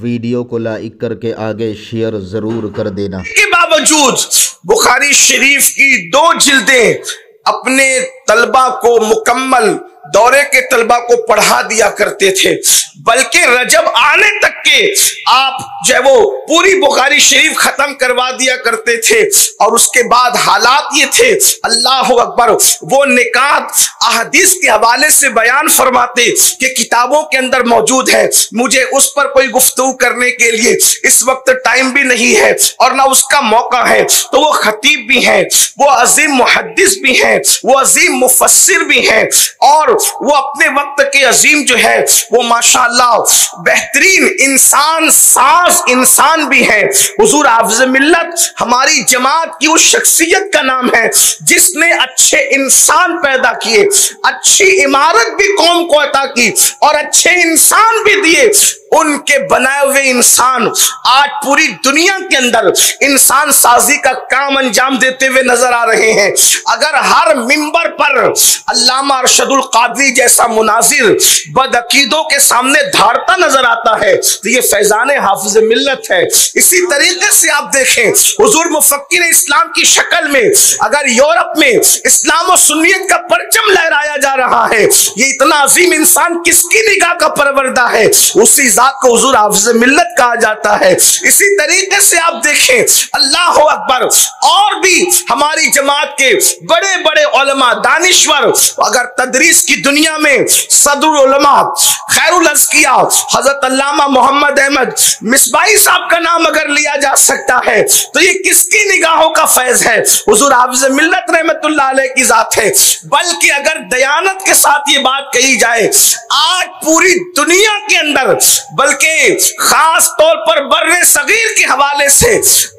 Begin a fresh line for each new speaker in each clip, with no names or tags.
Video को like करके आगे शेयर जरूर कर देना।
के बावजूद बुखारी शरीफ की 2 जिल्दें अपने तलबा को मुकम्मल दौरे के तलबा को पढ़ा दिया करते थे, बल्कि रजब आने तक के आप जो है वो पूरी बुखारी शरीफ खत्म करवा दिया करते थे। और उसके बाद हालात ये थे, अल्लाह अकबर, वो निकात अहदीस के हवाले से बयान फरमाते कि किताबों के अंदर मौजूद है, मुझे उस पर कोई गुफ्तगू करने के लिए इस वक्त टाइम भी नहीं है और ना उसका मौका है। तो वो खतीब भी हैं, वो अजीम मुहद्दिस भी हैं, वो अजीम मुफस्सिर भी हैं और वो अपने वक्त के अजीम जो है वो माशाअल्लाह बेहतरीन इंसान साज इंसान भी है। हुजूर हाफिज़ मिल्लत हमारी जमात की उस शख्सियत का नाम है जिसने अच्छे इंसान पैदा किए, अच्छी इमारत भी कौम को अता की और अच्छे इंसान भी दिए। उनके बनाए हुए इंसान आज पूरी दुनिया के अंदर इंसान साजी का काम अंजाम देते हुए नजर आ रहे हैं। अगर हर मिंबर पर अल्लामा अरशदुल कादरी जैसा मुनाजिर बदअकीदों के सामने धारता नजर आता है तो ये फैजान हाफिज मिल्लत है। इसी तरीके से आप देखें हुजूर मुफक्किर इस्लाम की शक्ल में अगर यूरोप में इस्लाम और सुन्नियत का परचम लहराया जा रहा है, ये इतना अजीम इंसान किसकी निगाह का परवरदा है? उसी को हुजूर हाफिज़ मिल्लत कहा जाता है। इसी तरीके से आप देखें अल्लाह अकबर और भी हमारी जमात के बड़े बड़े उलमा दानिश्वर, अगर तदरीस की दुनिया में सदरुल उलमा खैरुल अज़किया हजरत अल्लामा मोहम्मद अहमद मिसबाही साहब का नाम अगर लिया जा सकता है तो ये किसकी निगाहों का फैज है? हुजूर हाफिज़ मिल्लत रहमतुल्लाह अलैह की जात है। बल्कि अगर दयानत के साथ ये बात कही जाए, आज पूरी दुनिया के अंदर बल्कि खास तौर पर बर्रे सगीर के हवाले से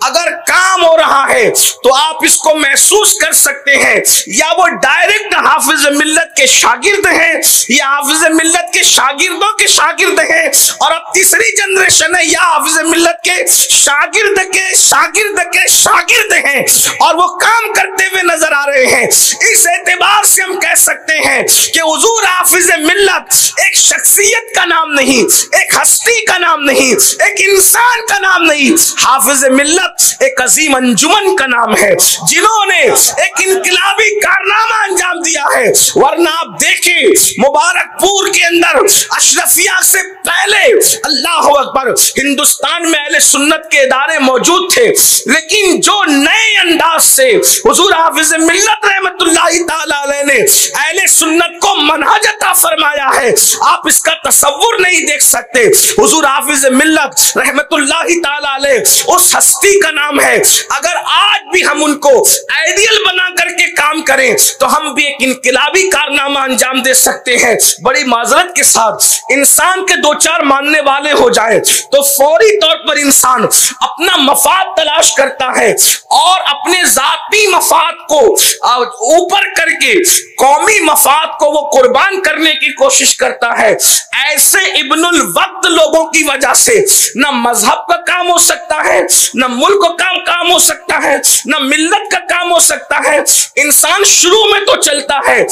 अगर काम हो रहा है तो आप इसको महसूस कर सकते हैं, या वो डायरेक्ट हाफिज मिल्लत के शागिर्द हैं या हाफिज मिल्लत के शागिर्दों के शागिर्द हैं, और अब तीसरी जनरेशन है या हाफिज मिल्लत के शागिर्द के शागिर्द के शागिर्द हैं और वो काम करते हुए नजर आ रहे हैं। इस एतबार से हम कह सकते हैं कि हुजूर हाफिज मिल्लत एक शख्सियत का नाम नहीं, एक हस्ती का नाम नहीं, एक इंसान का नाम नहीं, हाफिज मिल्लत एक अजीम अंजुमन का नाम है जिन्होंने एक इनकलाबी कारनामा अंजाम दिया है। वरना आप देखें मुबारकपुर के अंदर अशरफिया से पहले अल्लाह अकबर हिंदुस्तान में अहले सुन्नत के इदारे मौजूद थे, लेकिन जो नए अंदाज से हुजूर हाफिज मिल्लत रहमतुल्लाहि ताला अलैह ने अहले सुन्नत को मनहज अता फरमाया है, आप इसका तसव्वुर नहीं देख सकते। हुजूर हाफिज मिल्लत रहमतुल्लाहि ताला अलैह उस हस्ती का नाम है। अगर आज भी हम उनको आइडियल बना करके काम करें तो हम भी एक इनकलाबी कारनामा अंजाम दे सकते हैं। बड़ी माजरत के साथ इंसान के 2-4 मानने वाले हो जाए तो फौरी तौर पर इंसान अपना मफाद तलाश करता है और अपने जाती मफाद को ऊपर करके कौमी मफाद को वो कुर्बान करने की कोशिश करता है। ऐसे इब्नुल वक्त लोगों की वजह से न मजहब का काम हो सकता है, न मुल्क का काम हो सकता है, न मिल्लत का काम हो सकता है। इंसान शुरू में तो चलता है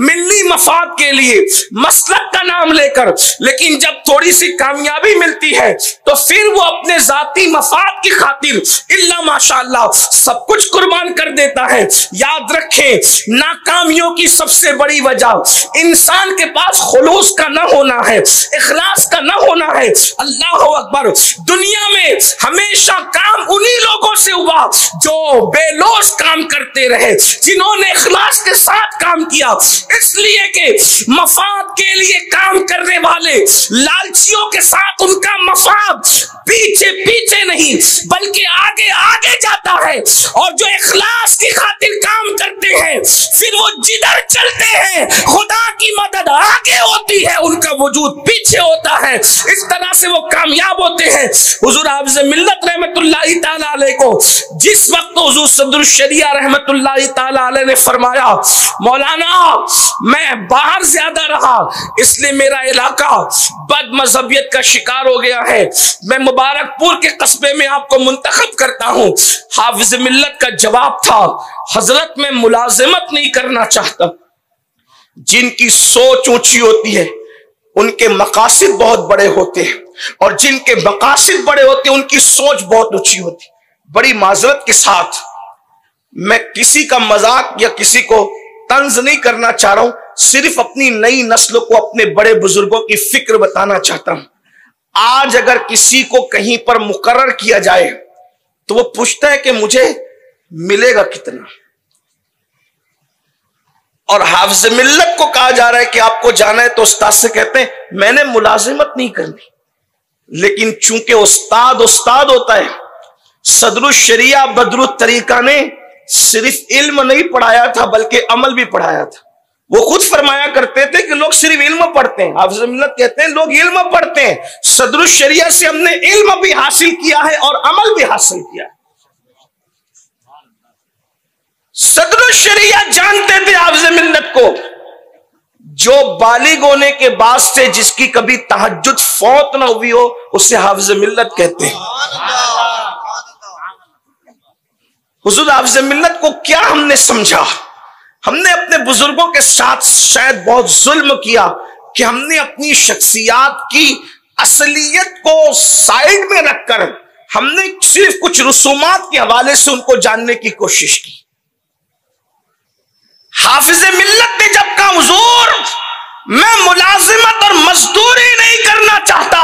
मिल्ली मफाद के लिए मसलक का नाम लेकर, लेकिन जब थोड़ी सी कामयाबी मिलती है तो फिर वो अपने जाती मफाद की खातिर इल्ला माशाअल्लाह सब कुछ कुर्बान कर देता है। याद रखें नाकामियों की सबसे बड़ी वजह इंसान के पास खुलूस का न होना है, इखलास का न होना है। अल्लाह अकबर, दुनिया में हमेशा काम उन्हीं लोगों से हुआ जो बेलोस काम करते रहे, जिन्होंने इखलास के साथ काम किया। इसलिए कि मफाद के लिए काम करने वाले लालचियों के साथ उनका मफाद पीछे पीछे नहीं बल्कि आगे आगे जाता है, और जो इखलास की खातिर काम करते हैं फिर वो जिधर चलते हैं खुदा की मदद आगे होती है, उनका वजूद पीछे होता है। इस तरह से वो कामयाब होते हैं। हुजूर हाफिज़ मिल्लत रहमतुल्लाहि ताला अलैह को जिस वक्त हुजूर सदरुल शरिया रहमतुल्लाहि ताला अलैह ने फरमाया, मौलाना मैं बाहर ज्यादा रहा इसलिए मेरा इलाका बद मजहबियत का शिकार हो गया है, मैं मुबारकपुर के कस्बे में आपको मुंतखब करता हूं। हाफिज मिल्लत का जवाब था, हजरत मैं मुलाजिमत नहीं करना चाहता। जिनकी सोच ऊंची होती है उनके मकासद बहुत बड़े होते हैं। और जिनके मकासद बड़े होते उनकी सोच बहुत ऊंची होती। बड़ी माजरत के साथ मैं किसी का मजाक या किसी को तंज नहीं करना चाह रहा हूं, सिर्फ अपनी नई नस्ल को अपने बड़े बुजुर्गों की फिक्र बताना चाहता हूं। आज अगर किसी को कहीं पर मुकर्रर किया जाए तो वो पूछता है कि मुझे मिलेगा कितना, और हाफिज मिल्लत को कहा जा रहा है कि आपको जाना है तो उस्ताद से कहते हैं मैंने मुलाजिमत नहीं करनी। लेकिन चूंकि उस्ताद उस्ताद होता है, सदरुल शरिया बदरुल तरीका ने सिर्फ इल्म नहीं पढ़ाया था बल्कि अमल भी पढ़ाया था। वो खुद फरमाया करते थे कि लोग सिर्फ इल्म पढ़ते हैं, हाफिज मिल्लत कहते हैं लोग इल्म पढ़ते हैं, सदरुल शरिया से हमने इल्म भी हासिल किया है और अमल भी हासिल किया है। सदरुल शरिया जानते थे हाफिज मिल्लत को, जो बालिग होने के बाद से जिसकी कभी तहज्जुद फौत ना हुई हो उसे हाफिज मिल्लत कहते हैं। हुजूर हाफिज मिल्लत को क्या हमने समझा? हमने अपने बुजुर्गों के साथ शायद बहुत जुल्म किया कि हमने अपनी शख्सियात की असलियत को साइड में रखकर हमने सिर्फ कुछ रसूमात के हवाले से उनको जानने की कोशिश की। हाफिज मिल्लत ने जब कहा हुजूर मैं मुलाजिमत और मजदूरी नहीं करना चाहता,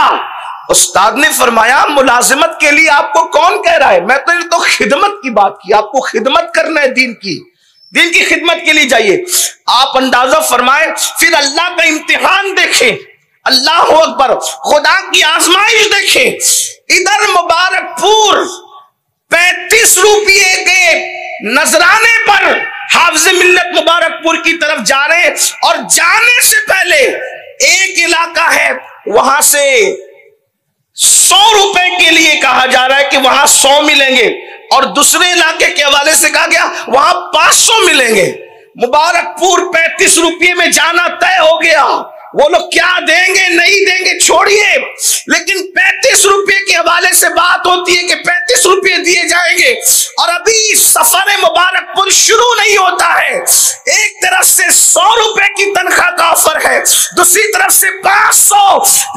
उस्ताद ने फरमाया मुलाजिमत के लिए आपको कौन कह रहा है? मैं तो खिदमत की बात की, आपको खिदमत करना है, दीन की खिदमत के लिए जाइए। आप अंदाजा फरमाए, फिर अल्लाह का इम्तिहान देखें, अल्लाह अकबर, खुदा की आजमाइश देखें। इधर मुबारकपुर 35 रुपये के नजराने पर हाफिज मिल्लत मुबारकपुर की तरफ जा रहे हैं, और जाने से पहले एक इलाका है वहां से 100 रुपए के लिए कहा जा रहा है कि वहां 100 मिलेंगे, और दूसरे इलाके के हवाले से कहा गया वहां 500 मिलेंगे। मुबारकपुर 35 रुपये में जाना तय हो गया। वो लोग क्या देंगे नहीं देंगे छोड़िए, लेकिन 35 रुपये के हवाले से बात होती है कि 35 रुपये दिए जाएंगे, और अभी सफर मुबारकपुर शुरू नहीं होता है। एक तरफ से 100 रुपए की तनख्वाह का ऑफर है, दूसरी तरफ से 500।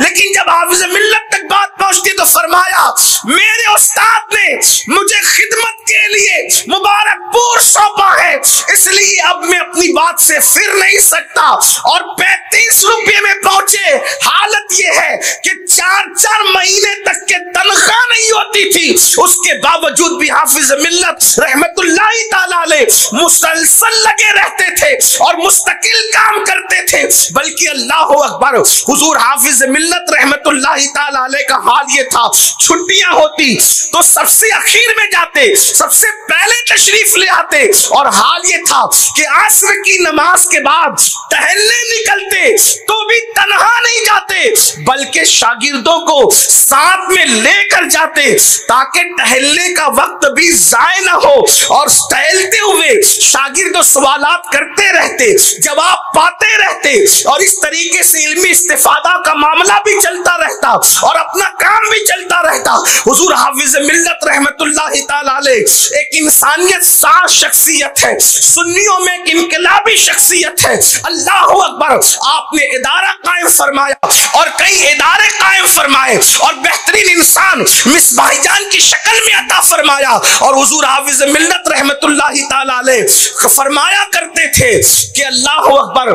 लेकिन जब हाफिज मिल्लत तक बात पहुंचती तो फरमाया मेरे उस्ताद ने मुझे खिदमत के लिए मुबारकपुर सौंपा है, इसलिए अब मैं अपनी बात से फिर नहीं सकता। और 35 रुपये में पहुंचे। हालत यह है कि 4-4 महीने तक के तनख्वाह नहीं होती थी, उसके बावजूद भी हाफिज मिल्लत रहमतुल्लाहि ताला अलैह मुसलसल लगे रहते थे और मुस्तकिल काम करते थे। बल्कि अल्लाह अकबर, हुजूर हाफिज मिल्लत रहमतुल्लाहि ताला अलैह का हाल ये था, छुट्टियां होती तो सबसे आखिर में जाते, सबसे पहले तशरीफ ले आते, और हाल ये था कि असर की नमाज के बाद टहलने निकलते तो भी तन्हा नहीं जाते, बल्कि शागिर्दों को साथ में लेकर जाते ताकि टहलने का वक्त भी जाया ना हो। और टहलते हुए शागिर्द सवालात करते रहते, जवाब पाते रहते, और इस तरीके से इल्मी इस्तिफादा का मामला भी चलता रहता और अपना काम भी चलता रहता। हुजूर हाफिज मिल्लत रहमतुल्लाहि ताला अलैह एक इंसानियत सार शख्सियत है, सुन्नियों में एक इनकलाबी शख्सियत है। अल्लाह अकबर, आपने इदारा कायम फरमाया और कई इदारे कायम फरमाए और बेहतरीन इंसान मिसबाहजान की शक्ल में अता फरमाया। और हुजूर हाफिज मिल्लत रहमतुल्लाहि ताला अलैह फरमाया करते थे कि अल्लाह अकबर,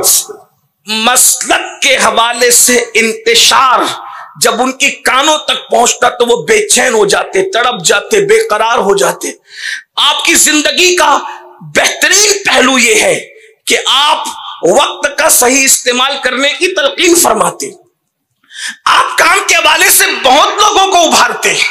मसलक के हवाले से इंतशार जब उनकी कानों तक पहुंचता तो वो बेचैन हो जाते, तड़प जाते, बेकरार हो जाते। आपकी जिंदगी का बेहतरीन पहलू ये है कि आप वक्त का सही इस्तेमाल करने की तलकीन फरमाते, आप काम के हवाले से बहुत लोगों को उभारते हैं,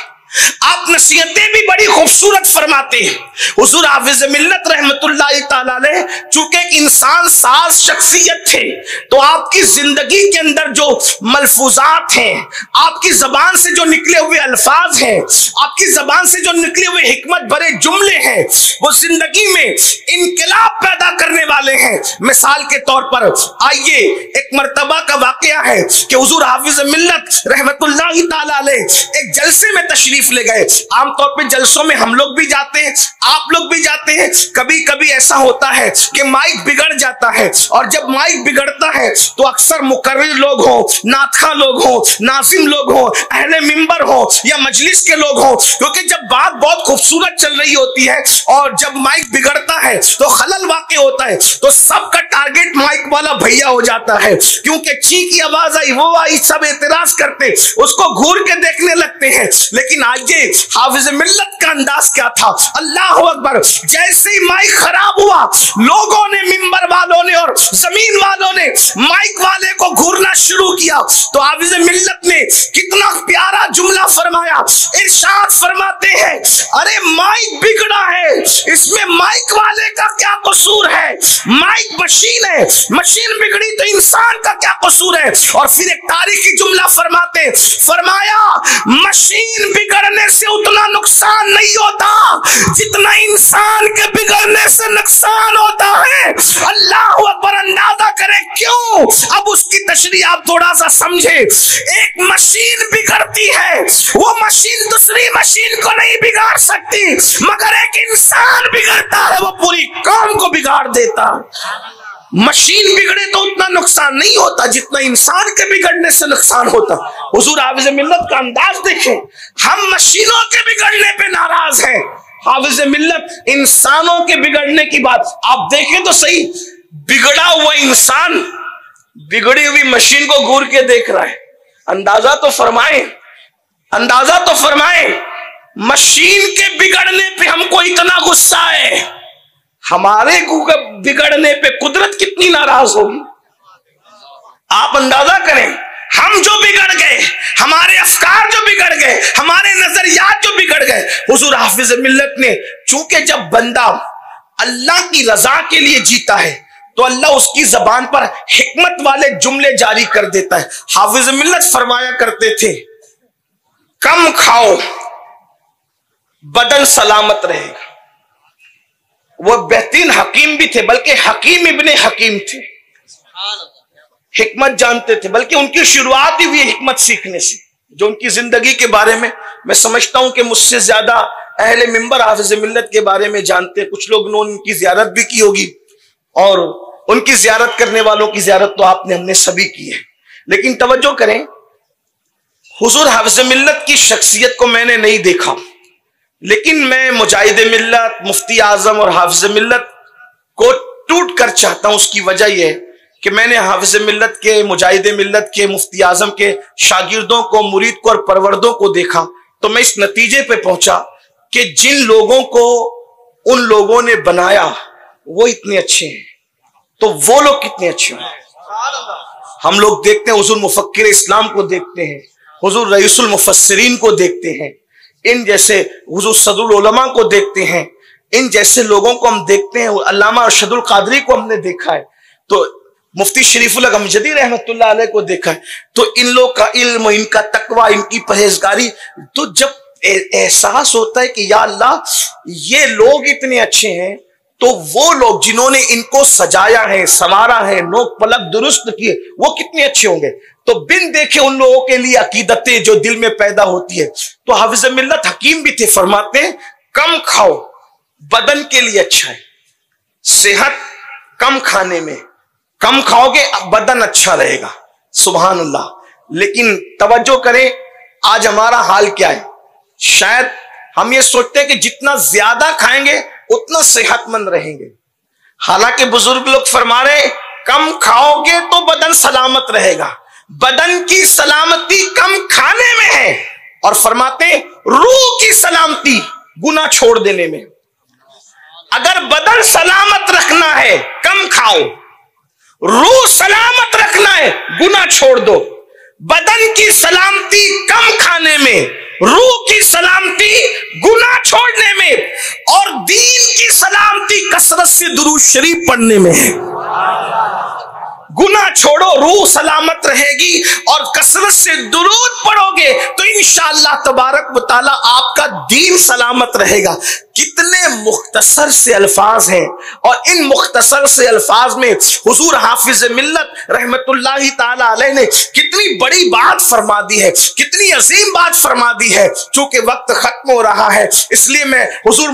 आप नसीहतें भी बड़ी खूबसूरत फरमाते हैं। हुजूर हाफिज मिल्लत रहमतुल्लाहि ताला अलैह चूंकि एक इंसान साज शख्सियत थे, तो आपकी जिंदगी के अंदर जो मलफूजात हैं, आपकी जबान से जो निकले हुए अल्फाज हैं, आपकी जबान से जो निकले हुए हिकमत भरे जुमले हैं, वो जिंदगी में इनकलाब पैदा करने वाले हैं। मिसाल के तौर पर आइए, एक मर्तबा का वाकया है कि हुजूर हाफिज मिल्लत रहमतुल्लाहि ताला अलैह एक जलसे में तशरीफ ले गए। आमतौर पे जलसों में हम लोग भी जाते हैं, आप लोग भी जाते हैं। कभी कभी ऐसा होता है कि माइक बिगड़ जाता है, और जब माइक बिगड़ता है तो अक्सर मुकर्रिर लोग हो, नातखा लोग हो, नाजिम लोग हो, अहले मिंबर हो या मजलिस के लोग हो, क्योंकि जब बात बहुत खूबसूरत चल रही होती है और जब माइक बिगड़ता है तो खलल वाक़ई होता है, तो सबका टारगेट माइक वाला भैया हो जाता है, क्योंकि ची की आवाज आई, वो आई, सब एतराज करते, उसको घूर के देखने लगते हैं। लेकिन आज ये हाफिज मिल्लत का अंदाज क्या था, अल्लाह अकबर। जैसे ही माइक खराब हुआ, लोगों ने, मिंबर वालों ने और जमीन वालों ने माइक वाले को घूरना शुरू किया। तो हाफिज मिल्लत ने कितना प्यारा जुमला फरमाया, इरशाद फरमाते हैं, अरे माइक बिगड़ा है, इसमें माइक वाले का क्या कसूर है, माइक मशीन है, मशीन बिगड़ी तो इंसान का क्या कसूर है। और फिर एक तारीखी जुमला फरमाते, फरमाया मशीन बिगड़ने से उतना नुकसान नहीं होता जितना इंसान के बिगड़ने से नुकसान होता है। अल्लाह अकबर। अंदाजा करें क्यों, अब उसकी तशरीह आप थोड़ा सा समझे। एक मशीन बिगड़ती है, वो मशीन दूसरी मशीन को नहीं बिगाड़ सकती, मगर एक इंसान बिगड़ता है, वो पूरी कौम को बिगाड़ देता। मशीन बिगड़े तो उतना नुकसान नहीं होता जितना इंसान के बिगड़ने से नुकसान होता। हुजूर हाफिज मिल्लत का अंदाज देखें, हम मशीनों के बिगड़ने पे नाराज हैं, हाफिज मिल्लत इंसानों के बिगड़ने की बात। आप देखें तो सही, बिगड़ा हुआ इंसान बिगड़ी हुई मशीन को घूर के देख रहा है। अंदाजा तो फरमाए, अंदाजा तो फरमाए, मशीन के बिगड़ने पे हमको इतना गुस्सा है, हमारे बिगड़ने पे कुदरत कितनी नाराज होगी। आप अंदाजा करें, हम जो बिगड़ गए, हमारे अफकार जो बिगड़ गए, हमारे नजरियात जो बिगड़ गए। हुजूर हाफिज मिल्लत ने, चूंकि जब बंदा अल्लाह की रजा के लिए जीता है तो अल्लाह उसकी जबान पर हिकमत वाले जुमले जारी कर देता है। हाफिज मिल्लत फरमाया करते थे, कम खाओ बदन सलामत रहेगा। वो बेहतरीन हकीम भी थे, बल्कि हकीम इब्ने हकीम थे, हिकमत जानते थे, बल्कि उनकी शुरुआत ही हुई हिकमत सीखने से। जो उनकी जिंदगी के बारे में मैं समझता हूं कि मुझसे ज्यादा अहले मिंबर हाफिज मिल्लत के बारे में जानते हैं। कुछ लोग ने उनकी जियारत भी की होगी, और उनकी जियारत करने वालों की जियारत तो आपने, हमने सभी की है। लेकिन तवज्जो करें, हुजूर हाफिज मिल्लत की शख्सियत को मैंने नहीं देखा, लेकिन मैं मुजाहिद मिल्लत, मुफ्ती आजम और हाफिज मिल्लत को टूट कर चाहता हूं। उसकी वजह यह है कि मैंने हाफिज मिल्लत के, मुजाहिद मिल्लत के, मुफ्ती आजम के शागिर्दों को, मुरीद को और परवरदों को देखा, तो मैं इस नतीजे पे पहुंचा कि जिन लोगों को उन लोगों ने बनाया वो इतने अच्छे हैं, तो वो लोग कितने अच्छे होंगे। हम लोग देखते हैं, हुजूर मुफक्किर इस्लाम को देखते हैं, हुजूर रईसुल मुफस्सिरीन को देखते हैं, इन जैसे हुजूर सदरुल उलमा को देखते हैं, इन जैसे लोगों को हम देखते हैं, अल्लामा अरशदुल कादरी को हमने देखा है, तो मुफ्ती शरीफुल गमजदी रहमतुल्लाह अलैह को देखा है। तो इन लोग का इल्म, इनका तकवा, इनकी परहेजगारी, तो जब एहसास होता है कि या अल्लाह ये लोग इतने अच्छे हैं, तो वो लोग जिन्होंने इनको सजाया है, संवारा है, नोक पलक दुरुस्त किए, वो कितने अच्छे होंगे। तो बिन देखे उन लोगों के लिए अकीदतें जो दिल में पैदा होती है। तो हाफिज मिल्लत हकीम भी थे, फरमाते हैं कम खाओ बदन के लिए अच्छा है। सेहत कम खाने में, कम खाओगे बदन अच्छा रहेगा, सुभान अल्लाह। लेकिन तवज्जो करें, आज हमारा हाल क्या है। शायद हम ये सोचते हैं कि जितना ज्यादा खाएंगे उतना सेहतमंद रहेंगे, हालांकि बुजुर्ग लोग फरमा रहे कम खाओगे तो बदन सलामत रहेगा। बदन की सलामती कम खाने में है, और फरमाते रूह की सलामती गुनाह छोड़ देने में। अगर बदन सलामत रखना है कम खाओ, रूह सलामत रखना है गुनाह छोड़ दो। बदन की सलामती कम खाने में, रूह की सलामती गुनाह छोड़ने में, और दीन की सलामती कसरत से दुरूद शरीफ पढ़ने में है। गुनाह छोड़ो, रूह सलामत रहेगी, और कसरत से दुरूद पढ़ोगे तो इंशाअल्लाह तबारक व तआला आपका दीन सलामत रहेगा। कितने मुख्तसर से अल्फाज हैं, और इन मुख्तसर से अल्फाज में हुजूर हाफिज मिल्लत रहमतुल्लाहि ताला अलैह ने कितनी बड़ी बात फरमा दी है, कितनी अजीम बात फरमा दी है। चूंकि वक्त खत्म हो रहा है, इसलिए मैं हुजूर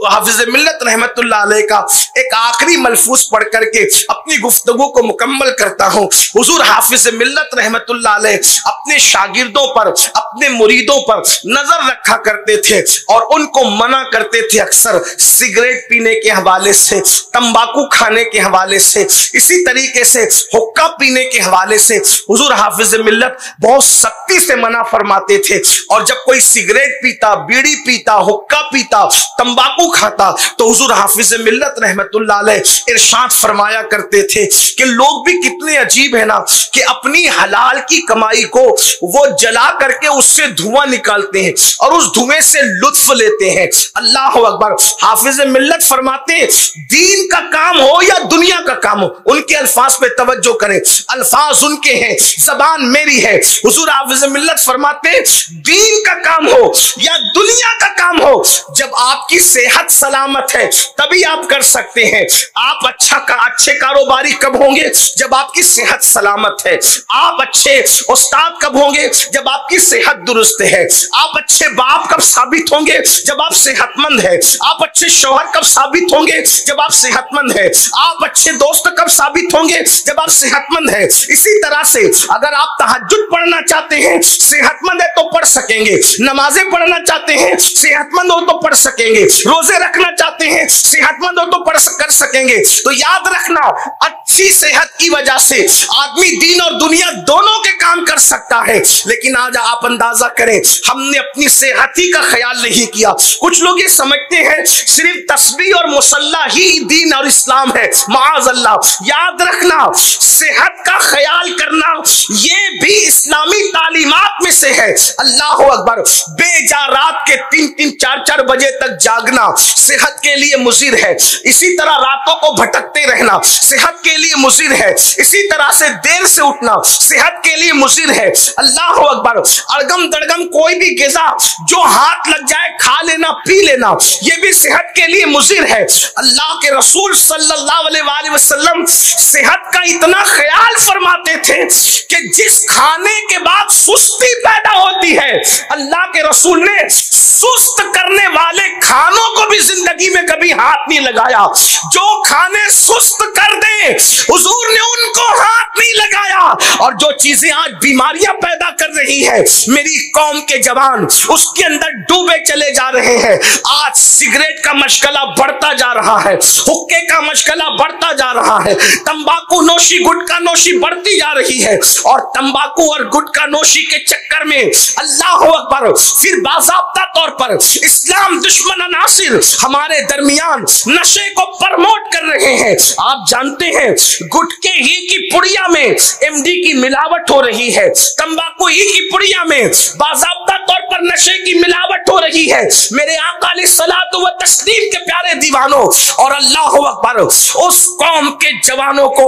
हाफिज मिल्लत रहमतुल्लाह अलैह का एक आखिरी मलफूज पढ़ करके अपनी गुफ्तगू को मुकम्मल करता हूं। हुजूर हाफिज मिल्लत रहमतुल्लाह अलैह अपने शागिर्दों पर, अपने मुरीदों पर नजर रखा करते थे और उनको मना करते थे अक्सर सिगरेट पीने के हवाले से, तंबाकू खाने के हवाले से, इसी तरीके से हुक्का पीने के हवाले से हुजूर हाफिज मिल्लत बहुत सख्ती से मना फरमाते थे। और जब कोई सिगरेट पीता, बीड़ी पीता, हुक्का पीता, तंबाकू खाता, तो हुजूर हाफिज मिल्लत रहमतुल्लाह अलैह इरशाद फरमाया करते थे कि लोग भी कितने अजीब है ना, कि अपनी हलाल की कमाई को वो जला करके उससे धुआं निकालते हैं और उस धुएं से लुत्फ लेते हैं। अल्लाह अकबर। हाफिज मिल्लत फरमाते दीन का काम हो या दुनिया का काम हो, उनके अल्फाज पे तवज्जो करें, अल्फाज उनके हैं, जबान मेरी है। हुजूर हाफिज मिल्लत फरमाते दीन का काम हो या दुनिया का काम हो, जब आपकी सेहत सलामत है तभी आप कर सकते हैं। आप अच्छे कारोबारी कब होंगे? जब आपकी सेहत सलामत है। आप अच्छे उस्ताद कब होंगे? जब आपकी सेहत दुरुस्त है। आप अच्छे बाप कब साबित होंगे? जब आप सेहतमंद है। आप अच्छे शौहर कब साबित होंगे? जब आप सेहतमंद है। आप अच्छे दोस्त कब साबित होंगे? जब आप सेहतमंद है। इसी तरह से अगर आप तहज्जुद पढ़ना चाहते हैं, सेहतमंद है तो पढ़ सकेंगे। नमाजें पढ़ना चाहते हैं, सेहतमंद हो तो पढ़ सकेंगे। रोजे रखना चाहते हैं, सेहतमंद हो तो कर सकेंगे। तो याद रखना, अच्छी सेहत की वजह से आदमी दीन और दुनिया दोनों के काम कर सकता है। लेकिन आज आप अंदाजा करें, हमने अपनी सेहत ही का ख्याल नहीं किया। कुछ लोग ये समझते हैं सिर्फ तस्बीह और मुसल्ला ही दीन और इस्लाम है। माअज़ अल्लाह। याद रखना, सेहत का ख्याल करना ये भी इस्लामी तालीमात में से है। अल्लाह अकबर। बेजा रात के 3-3, 4-4 बजे तक जागना सेहत के लिए मुज़िर है। इसी तरह रातों को भटकते रहना सेहत के लिए मुज़िर है। इसी तरह से देर से उठना सेहत के लिए मुज़िर है। अल्लाह अकबर। अड़गम दड़गम कोई भी ग़िज़ा जो हाथ लग जाए खा लेना, पी लेना, ये भी सेहत के लिए मुज़िर है। अल्लाह के रसूल सल्लल्लाहु अलैहि वसल्लम सेहत का इतना ख्याल फरमाते थे कि जिस खाने के बाद सुस्ती पैदा होती है, अल्लाह के रसूल ने सुस्त करने वाले खानों को भी जिंदगी में कभी हाथ नहीं लगाया। जो खाने सुस्त कर दे हुजूर ने उनको हाथ नहीं लगाया। और जो चीजें आज बीमारियां पैदा कर रही है मेरी कौम के जवान उसके अंदर डूबे चले जा रहे हैं। आज सिगरेट का मशगला बढ़ता जा रहा है, हुक्के का मशगला बढ़ता जा रहा है, तंबाकू नोशी, गुटखा नोशी बढ़ती जा रही है। और तंबाकू और गुटखा नोशी के चक्कर में अल्लाह अकबर, फिर बाज़ाब्ता तौर पर इस्लाम दुश्मन अनासिर हमारे दरमियान नशे को प्रमोट कर रहे हैं। आप जानते हैं गुटखे ही की पुड़िया में एमडी की मिलावट हो रही है, तंबाकू ही की पुड़िया में बाज़ाब्ता तौर पर नशे की मिलावट हो रही है। मेरे आका अलैहिस्सलातु व तस्लीम के प्यारे दीवानों, और अल्लाह अकबर, उस कौम के जवानों को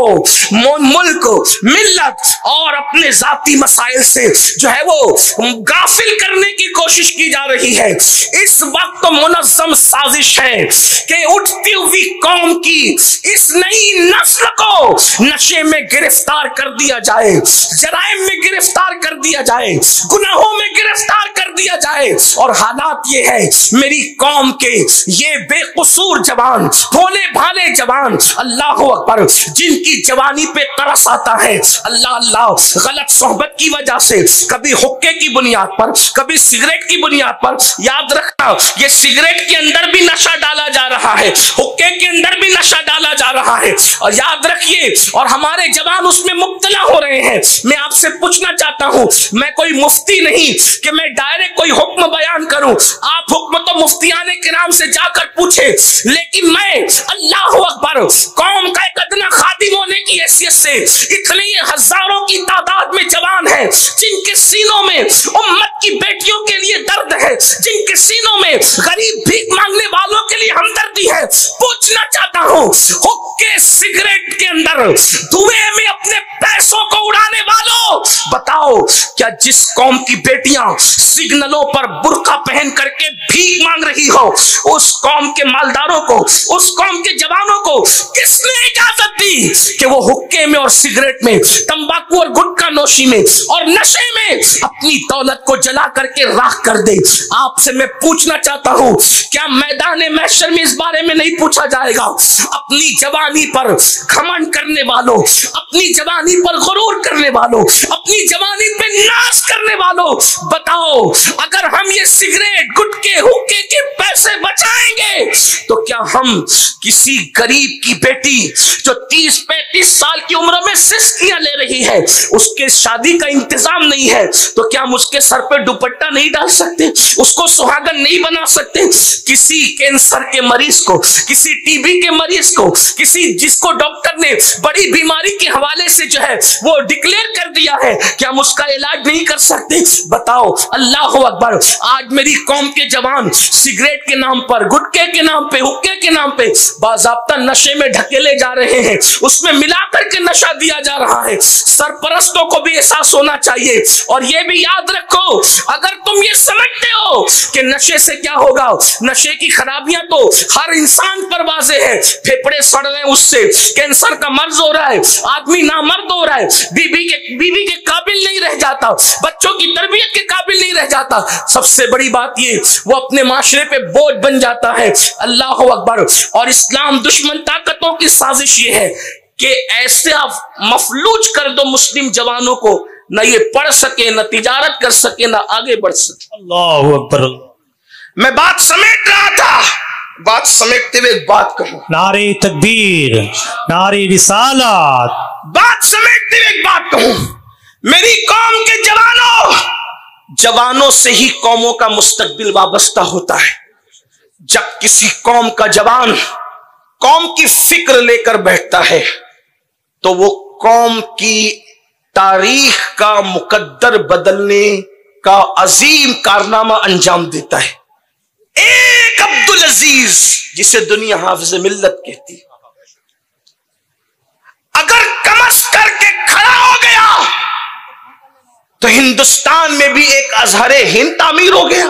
मुल्क, मिल्लत और अपने जाती मसाइल से जो है वो गाफिल करने की कोशिश की जा रही है। इस वक्त तो मुनज़्ज़म साजिश है कि उठती हुई कौम की इस नई नस्ल को नशे में गिरफ्तार कर दिया जाए, जराइम में गिरफ्तार कर दिया जाए, गुनाहों में गिरफ्तार कर दिया जाए। और हालात ये है मेरी कौम के ये बेकसूर जवान, भोले भाले जवान, अल्लाह अकबर, जिनकी जवानी पे तरस आता है अल्लाह अल्लाह, गलत सोहबत की वजह से, कभी हुक्के की बुनियाद पर, कभी सिगरेट की बुनियाद पर। याद रखना, ये सिगरेट के अंदर भी नशा डाला जा रहा है, हुक्के के अंदर भी नशा डाला जा रहा है। और याद रखिए, और हमारे जवान उसमें मुब्तला हो रहे हैं। मैं आपसे पूछना चाहता हूं, मैं कोई मुफ्ती नहीं कि मैं डायरेक्ट कोई हुक्म बयान करूं। आप हुक्म तो मुफ्तियाने किराम से जाकर पूछे, लेकिन मैं अल्लाह अकबर कौम का एक अदना खादिम होने की हैसियत से, इतने हजारों की तादाद में जवान हैं जिनके सीनों में उम्मत की बेटियों के लिए दर्द अंदर है, जिनके सीनों में गरीब भीख मांगने वालों के लिए हमदर्दी है, पूछना चाहता हूं, हुक्के सिगरेट के अंदर धुएं में अपने पैसों को उड़ाने वालों, बताओ क्या जिस कौम की बेटियां सिग्नलों पर बुर्का पहन करके भीख मांग रही हो, उस कौम के मालदारों को, उस कौम के जवानों को किसने इजाजत दी कि वो हुक्के में और सिगरेट में, तंबाकू और गुटखा नोशी में और नशे में अपनी दौलत को जला करके राख कर दे? आपसे मैं पूछना चाहता हूं, क्या मैदान महशर में इस बारे में नहीं पूछा जाएगा? अपनी जवानी पर घमंड करने वालों, अपनी जवानी पर गुरूर करने वालों, अपनी जवानी पे नाश करने वालों, बताओ अगर हम ये सिगरेट, गुटके, हुक्के के पैसे बचाएंगे तो क्या हम किसी गरीब की बेटी जो 30-35 साल की उम्र में सिस्कियां ले रही है, उसके शादी का इंतजाम नहीं है, तो क्या हम उसके सर पे दुपट्टा नहीं डाल सकते, उसको सुहागन नहीं बना सकते? किसी कैंसर के मरीज को, किसी टीबी के मरीज को, किसी जिसको डॉक्टर ने बड़ी बीमारी के हवाले से जो है वो डिक्लेयर कर दिया है कि हम उसका इलाज नहीं कर सकते? बताओ, अल्लाह अकबर। आज मेरी कौम के जवान सिगरेट के नाम पर, गुटके के नाम पे, हुक्के के नाम पे बाज़ाब्ता नशे में ढकेले जा रहे हैं, उसमें मिलाकर के नशा दिया जा रहा है। सरपरस्तों को भी एहसास होना चाहिए और ये भी याद रखो, अगर तुम ये समझते हो कि नशे से क्या होगा, नशे की खराबियां तो हर इंसान पर वाज़ेह है, फेफड़े सड़ रहे हैं उससे, कैंसर का मर्ज हो रहा है, आदमी नामर्द हो रहा है, बीवी के काबिल नहीं रह जाता, बच्चों की तरबियत के काबिल नहीं रह जाता, सबसे बड़ी बात ये वो अपने माशरे पे बोझ बन जाता है। अल्लाह अकबर। और इस्लाम दुश्मन ताकतों की साजिश ये है कि ऐसे आप मफलूज कर दो मुस्लिम जवानों को, न ये पढ़ सके, न तिजारत कर सके, न आगे बढ़ सके।
अल्लाह अकबर।
मैं बात समेट रहा था, बात समेटते हुए एक बात कहूं,
नारे तकबीर, नारे रिसालत,
बात समेटते हुए एक बात कहूं, मेरी कौम के जवानों से ही कौमों का मुस्तकबिल वाबस्ता होता है। जब किसी कौम का जवान कौम की फिक्र लेकर बैठता है तो वो कौम की तारीख का मुकद्दर बदलने का अजीम कारनामा अंजाम देता है। एक अब्दुल अजीज, जिसे दुनिया हाफिज मिल्लत कहती है, अगर कमस करके खड़ा हो गया तो हिंदुस्तान में भी एक अजहरे हिंद तामीर हो गया।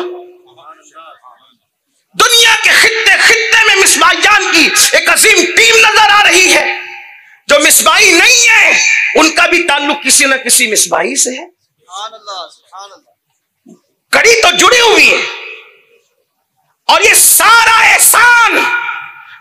दुनिया के खित्ते खित्ते में मिसबाहियान की एक अजीम टीम नजर आ रही है। जो मिसबाही नहीं है उनका भी ताल्लुक किसी न किसी मिसबाही से है, कड़ी तो जुड़ी हुई है। और ये सारा एहसान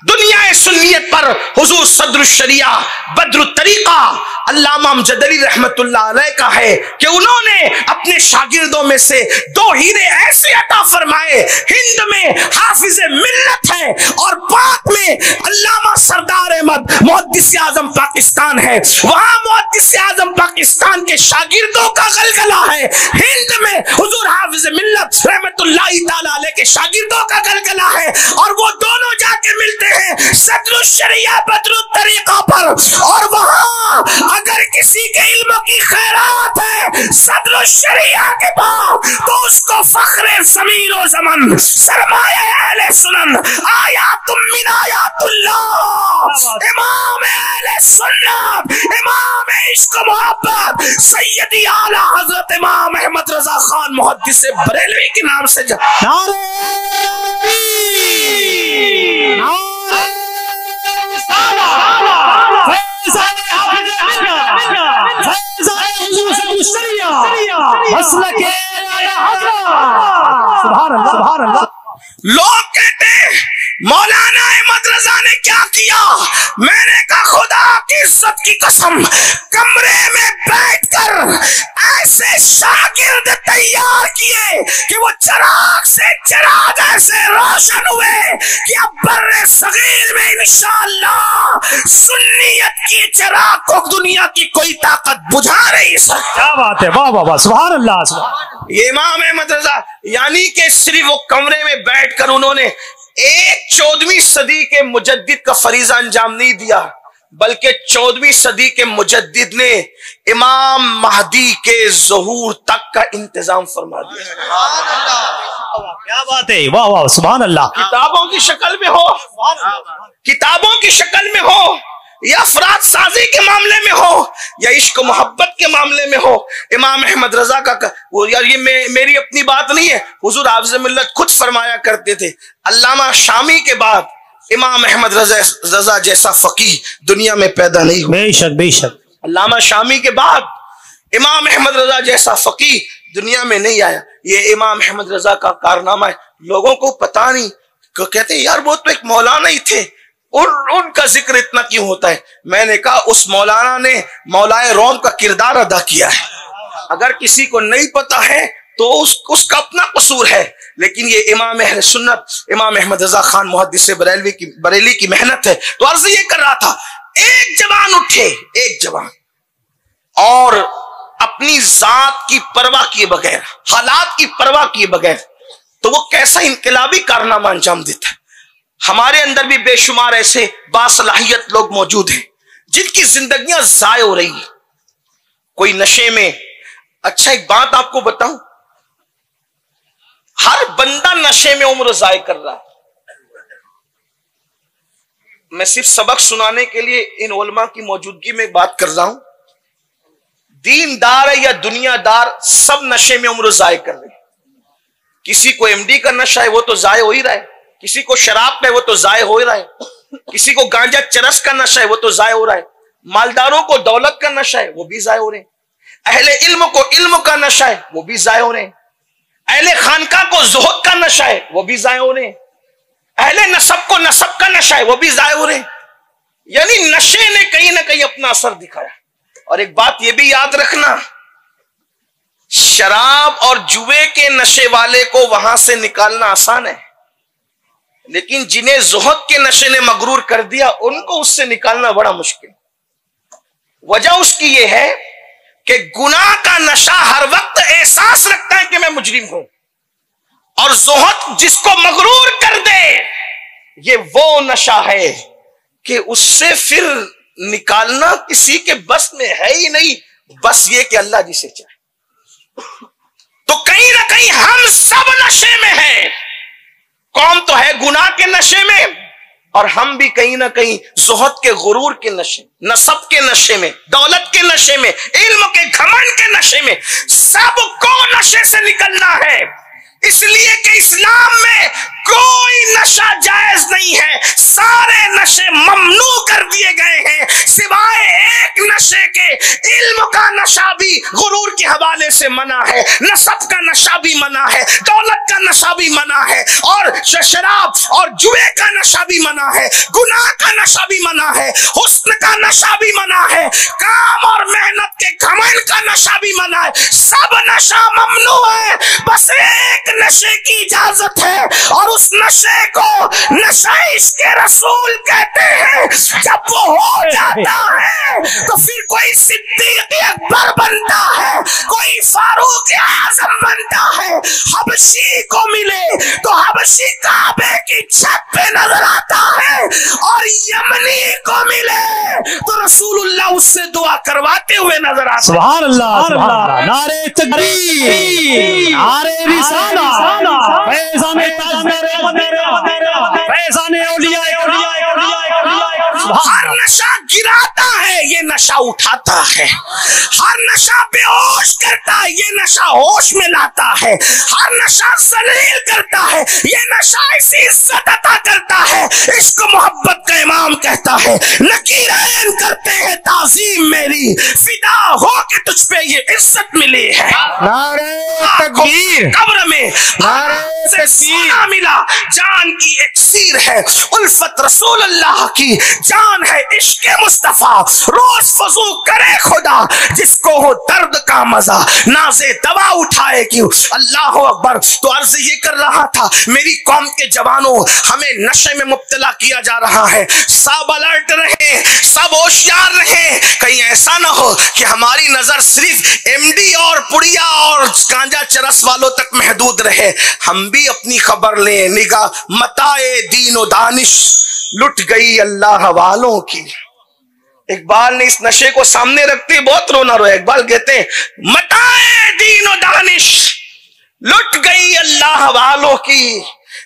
दुनिया सुन्नियत पर हुजूर सदरुल शरिया बदरुल तरीका अल्लामा अमजदरी रहमतुल्लाह अलैह का है कि उन्होंने अपने शागिर्दों में से 2 हीरे ऐसे अता फरमाए, हिंद में हाफिज मिल्लत है और पाक में अल्लामा सरदार अहमद मुहद्दिस आजम पाकिस्तान है। वहां मुहद्दिस आजम पाकिस्तान के शागिर्दों का गलगला है, हिंद में हुजूर हाफिज मिल्लत रहमतुल्लाह तआला अलैह के शागिर्दों का गलगला है। और वो दोनों जाके मिलते हैं सदरुल शरिया बदरुल तरीका पर, और वहां अगर किसी के इल्म की खैरात है सदरुल शरिया के पास तो उसको फख्रे ज़मीर व ज़मन, सरमाया अहले सुनन, आयातुम मिन आयातुल्लाह, इमाम अहले सुन्नत, इमाम इश्क मोहब्बत, सैयदी आला हजरत इमाम अहमद रजा खान मुहद्दिस बरेलवी के नाम से लोग कहते हैं मौलाना अहमद रजा ने क्या किया। मैंने कहा खुदा की इज्जत की कसम, कमरे में बैठकर ऐसे शागिर्द तैयार किए कि वो चिराग से चिराग ऐसे रोशन हुए कि अब बर्रे सगीर में इंशाअल्लाह सुन्नियत की चिराग को दुनिया की कोई ताकत बुझा नहीं सकती।
क्या बात है, वाह वाह वाह, सुभान अल्लाह, सुभान।
ये इमाम अहमद रजा यानी कि सिर्फ वो कमरे में बैठकर उन्होंने एक 14वीं सदी के मुजद्दिद का फरीजा अंजाम नहीं दिया, बल्कि 14वीं सदी के मुजद्दिद ने इमाम महदी के ज़हूर तक का इंतजाम फरमा दिया।
क्या बात है, वाह वाह सुभान अल्लाह।
किताबों की शक्ल में हो, किताबों की शक्ल में हो, या अफराद साजी के मामले में हो, या इश्क मोहब्बत के मामले में हो। इमाम अहमद रजा का वो यार ये मेरी अपनी बात नहीं है, हुजूर हाफ़िज़ मिल्लत खुद फरमाया करते थे, अल्लामा शामी के बाद इमाम अहमद रजा जैसा फकीह दुनिया में पैदा नहीं हुआ।
बेशक बेशक।
अल्लामा शामी के बाद इमाम अहमद रजा जैसा फकीह दुनिया में नहीं आया। ये इमाम अहमद रजा का कारनामा है, लोगों को पता नहीं, कहते यार वो तो एक मौलाना ही थे, उनका जिक्र इतना क्यों होता है। मैंने कहा उस मौलाना ने मौलाए रोम का किरदार अदा किया है, अगर किसी को नहीं पता है तो उसका अपना कसूर है। लेकिन ये इमाम अहले सुन्नत इमाम अहमद रजा खान मुहद्दिस बरेली की मेहनत है। तो अर्ज ये कर रहा था, एक जवान उठे, एक जवान, और अपनी जात की परवाह किए बगैर, हालात की परवाह किए बगैर, तो वो कैसा इनकलाबी कारनामा अंजाम देता है। हमारे अंदर भी बेशुमार ऐसे बासलाहियत लोग मौजूद हैं जिनकी जिंदगियां जाय हो रही है, कोई नशे में। अच्छा एक बात आपको बताऊं, हर बंदा नशे में उम्र जाय कर रहा है। मैं सिर्फ सबक सुनाने के लिए इन उलमा की मौजूदगी में बात कर रहा हूं। दीनदार है या दुनियादार, सब नशे में उम्र जाय कर रहे हैं। किसी को एमडी का नशा है वो तो जाय हो ही रहा है, किसी को शराब का है वो तो जाय हो ही रहा है, किसी को गांजा चरस का नशा है वो तो जाय हो रहा है, मालदारों को दौलत का नशा है वो भी जाय हो रहे हैं, अहले इल्म को इल्म का नशा है वो भी जाय हो रहे हैं, अहले खानका को ज़ुहद का नशा है वो भी जाय हो रहे हैं, अहले नसब को नसब का नशा है वो भी जाय हो रहे हैं। यानी नशे ने कहीं ना कहीं अपना असर दिखाया। और एक बात ये भी याद रखना, शराब और जुए के नशे वाले को वहां से निकालना आसान है, लेकिन जिन्हें ज़ुहद के नशे ने मगरूर कर दिया उनको उससे निकालना बड़ा मुश्किल। वजह उसकी ये है कि गुनाह का नशा हर वक्त एहसास रखता है कि मैं मुजरिम हूं, और ज़ुहद जिसको मगरूर कर दे ये वो नशा है कि उससे फिर निकालना किसी के बस में है ही नहीं, बस ये कि अल्लाह जिसे चाहे। तो कहीं ना कहीं हम सब नशे में हैं। कौम तो है गुनाह के नशे में, और हम भी कहीं ना कहीं ज़ुहद के गुरूर के नशे, नसब के नशे में, दौलत के नशे में, इल्म के घमंड के नशे में। सबको नशे से निकलना है, इसलिए कि इस्लाम में कोई नशा जायज नहीं है, सारे नशे ममनू कर दिए गए हैं सिवाय एक नशे के। इल्म का नशा भी गुरूर के हवाले से मना है, नसब का नशा भी मना है, दौलत का नशा भी मना है, और शराब और जुए का नशा भी मना है, गुनाह का नशा भी मना है, हुस्न का नशा भी मना है, काम और मेहनत के घमंड का नशा भी मना है। सब नशा ममनू है, बस एक नशे की इजाजत है, और उस नशे को नशा इश्क़े रसूल कहते हैं। जब वो हो जाता है तो फिर कोई सिद्दीक़ अकबर बनता है, कोई फारूक आज़म बनता है। हबशी को मिले तो हबशी काबे की छत पे नजर आता है, और यमनी को मिले तो रसूलुल्लाह उससे दुआ करवाते हुए नजर आता है।
सुभान अल्लाह, सुभान अल्लाह। नारे तकबीर, नारे रिसालत, फैज़ाने फैज़ाने औलिया।
हर नशा गिराता है, ये नशा उठाता है। हर नशा बेहोश करता है, ये नशा होश में लाता है। हर नशा जलील करता है, ये नशा ऐसी इज्जत अता करता है। इश्क मोहब्बत का इमाम कहता है, नकीरैन करते हैं ताज़ीम मेरी, फिदा हो के तुझ पे ये इज्जत मिली है।
नारे तकबीर,
कब्र में
नारे
सोना मिला, जान की एक्सीर है उल्फत रसूलुल्लाह की, जान है इश्क़ मुस्तफा, रोज फजू करे खुदा, जिसको हो दर्द का मजा नाज़े दवा उठाए क्यों। अल्लाह अकबर। तो अर्ज ये कर रहा था, मेरी कौम के जवानों, हमें नशे में मुब्तला किया जा रहा है। सब अलर्ट रहे, सब होशियार रहे, कहीं ऐसा ना हो कि हमारी नजर सिर्फ एमडी और पुड़िया और गांजा चरस वालों तक महदूद रहे। हम भी अपनी खबर लें, निगाह मताए दीनो दानिश लुट गई अल्लाह वालों की। इकबाल ने इस नशे को सामने रखते बहुत रोना रोया। इकबाल कहते हैं, मताए दीनो दानिश लुट गई अल्लाह वालों की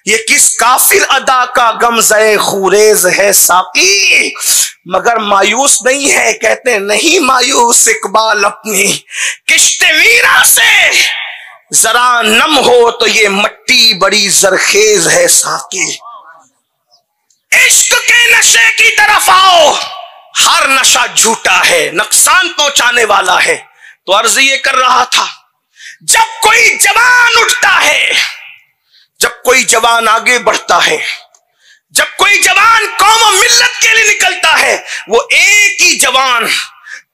ये किस काफिर अदा का गमज़े खूरेज है साकी। मगर मायूस नहीं है, कहते नहीं मायूस इकबाल अपनी किश्ते वीरा से, जरा नम हो तो ये मट्टी बड़ी जरखेज है साकी। इश्क के नशे की तरफ आओ, हर नशा झूठा है, नुकसान पहुंचाने वाला है। तो अर्ज ये कर रहा था, जब कोई जवान उठता है, जब कोई जवान आगे बढ़ता है, जब कोई जवान कौम और मिल्लत के लिए निकलता है, वो एक ही जवान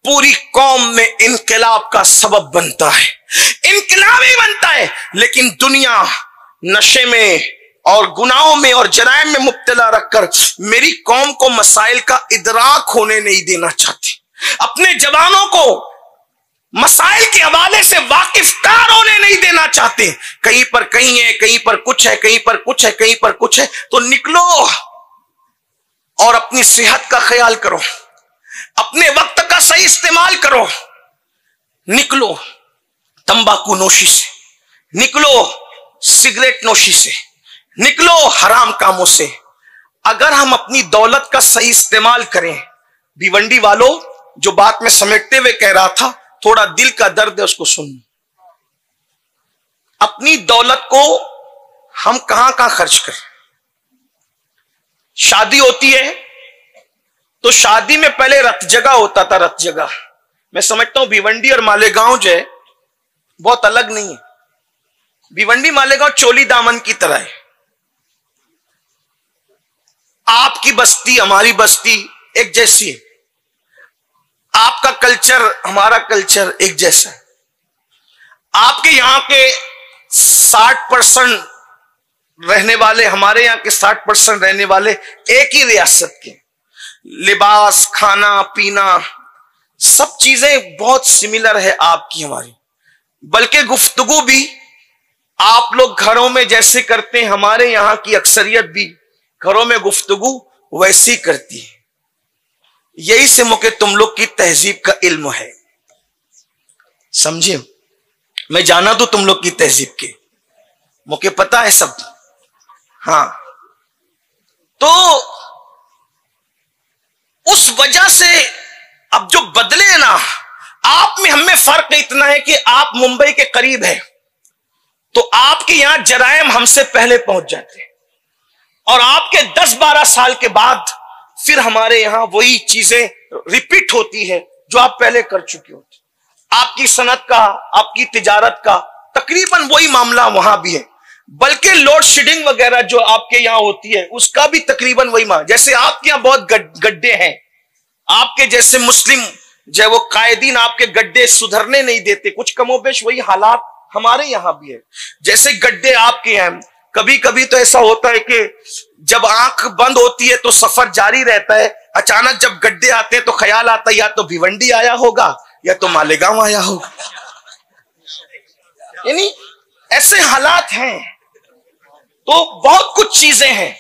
पूरी कौम में इनकलाब का सबब बनता है, इनकलाबी बनता है। लेकिन दुनिया नशे में और गुनाहों में और जराइम में मुब्तला रखकर मेरी कौम को मसाइल का इदराक होने नहीं देना चाहती, अपने जवानों को मसाइल के हवाले से वाकिफतार होने नहीं देना चाहते। कहीं पर कहीं है, कहीं पर कुछ है, कहीं पर कुछ है, कहीं पर कुछ है। तो निकलो और अपनी सेहत का ख्याल करो, अपने वक्त का सही इस्तेमाल करो। निकलो तंबाकू नोशी से, निकलो सिगरेट नोशी से, निकलो हराम कामों से। अगर हम अपनी दौलत का सही इस्तेमाल करें, भिवंडी वालों, जो बात मैं समेटते हुए कह रहा था, थोड़ा दिल का दर्द है, उसको सुन। अपनी दौलत को हम कहां कहां खर्च करें। शादी होती है तो शादी में पहले रत जगह होता था, रत जगह। मैं समझता हूं भिवंडी और मालेगांव जो है बहुत अलग नहीं है। भिवंडी मालेगांव चोली दामन की तरह है। आपकी बस्ती हमारी बस्ती एक जैसी है, आपका कल्चर हमारा कल्चर एक जैसा है। आपके यहां के 60% रहने वाले, हमारे यहां के 60% रहने वाले एक ही रियासत के। लिबास, खाना पीना, सब चीजें बहुत सिमिलर है आपकी हमारी। बल्कि गुफ्तगू भी आप लोग घरों में जैसे करते हैं, हमारे यहां की अक्सरियत भी घरों में गुफ्तगू वैसी करती है। यही से मुके तुम लोग की तहजीब का इल्म है, समझे। मैं जाना तो तुम लोग की तहजीब के, मुके पता है सब। हाँ, तो उस वजह से अब जो बदले ना, आप में हमें फर्क इतना है कि आप मुंबई के करीब है, तो आपके यहां जराइम हमसे पहले पहुंच जाते हैं, और आपके 10-12 साल के बाद फिर हमारे यहां वही चीजें रिपीट होती है जो आप पहले कर चुके होते। आपकी सनत का, आपकी तिजारत का तकरीबन वही मामला वहां भी है। बल्कि लोड शेडिंग वगैरह जो आपके यहां होती है उसका भी तकरीबन वही मामला। जैसे आपके यहां बहुत गड्ढे हैं, आपके जैसे मुस्लिम जो वो कायदीन आपके गड्ढे सुधरने नहीं देते, कुछ कमोबेश वही हालात हमारे यहां भी है। जैसे गड्ढे आपके हैं, कभी कभी तो ऐसा होता है कि जब आंख बंद होती है तो सफर जारी रहता है, अचानक जब गड्ढे आते हैं तो ख्याल आता है या तो भिवंडी आया होगा या तो मालेगांव आया होगा। यानी ऐसे हालात हैं। तो बहुत कुछ चीजें हैं।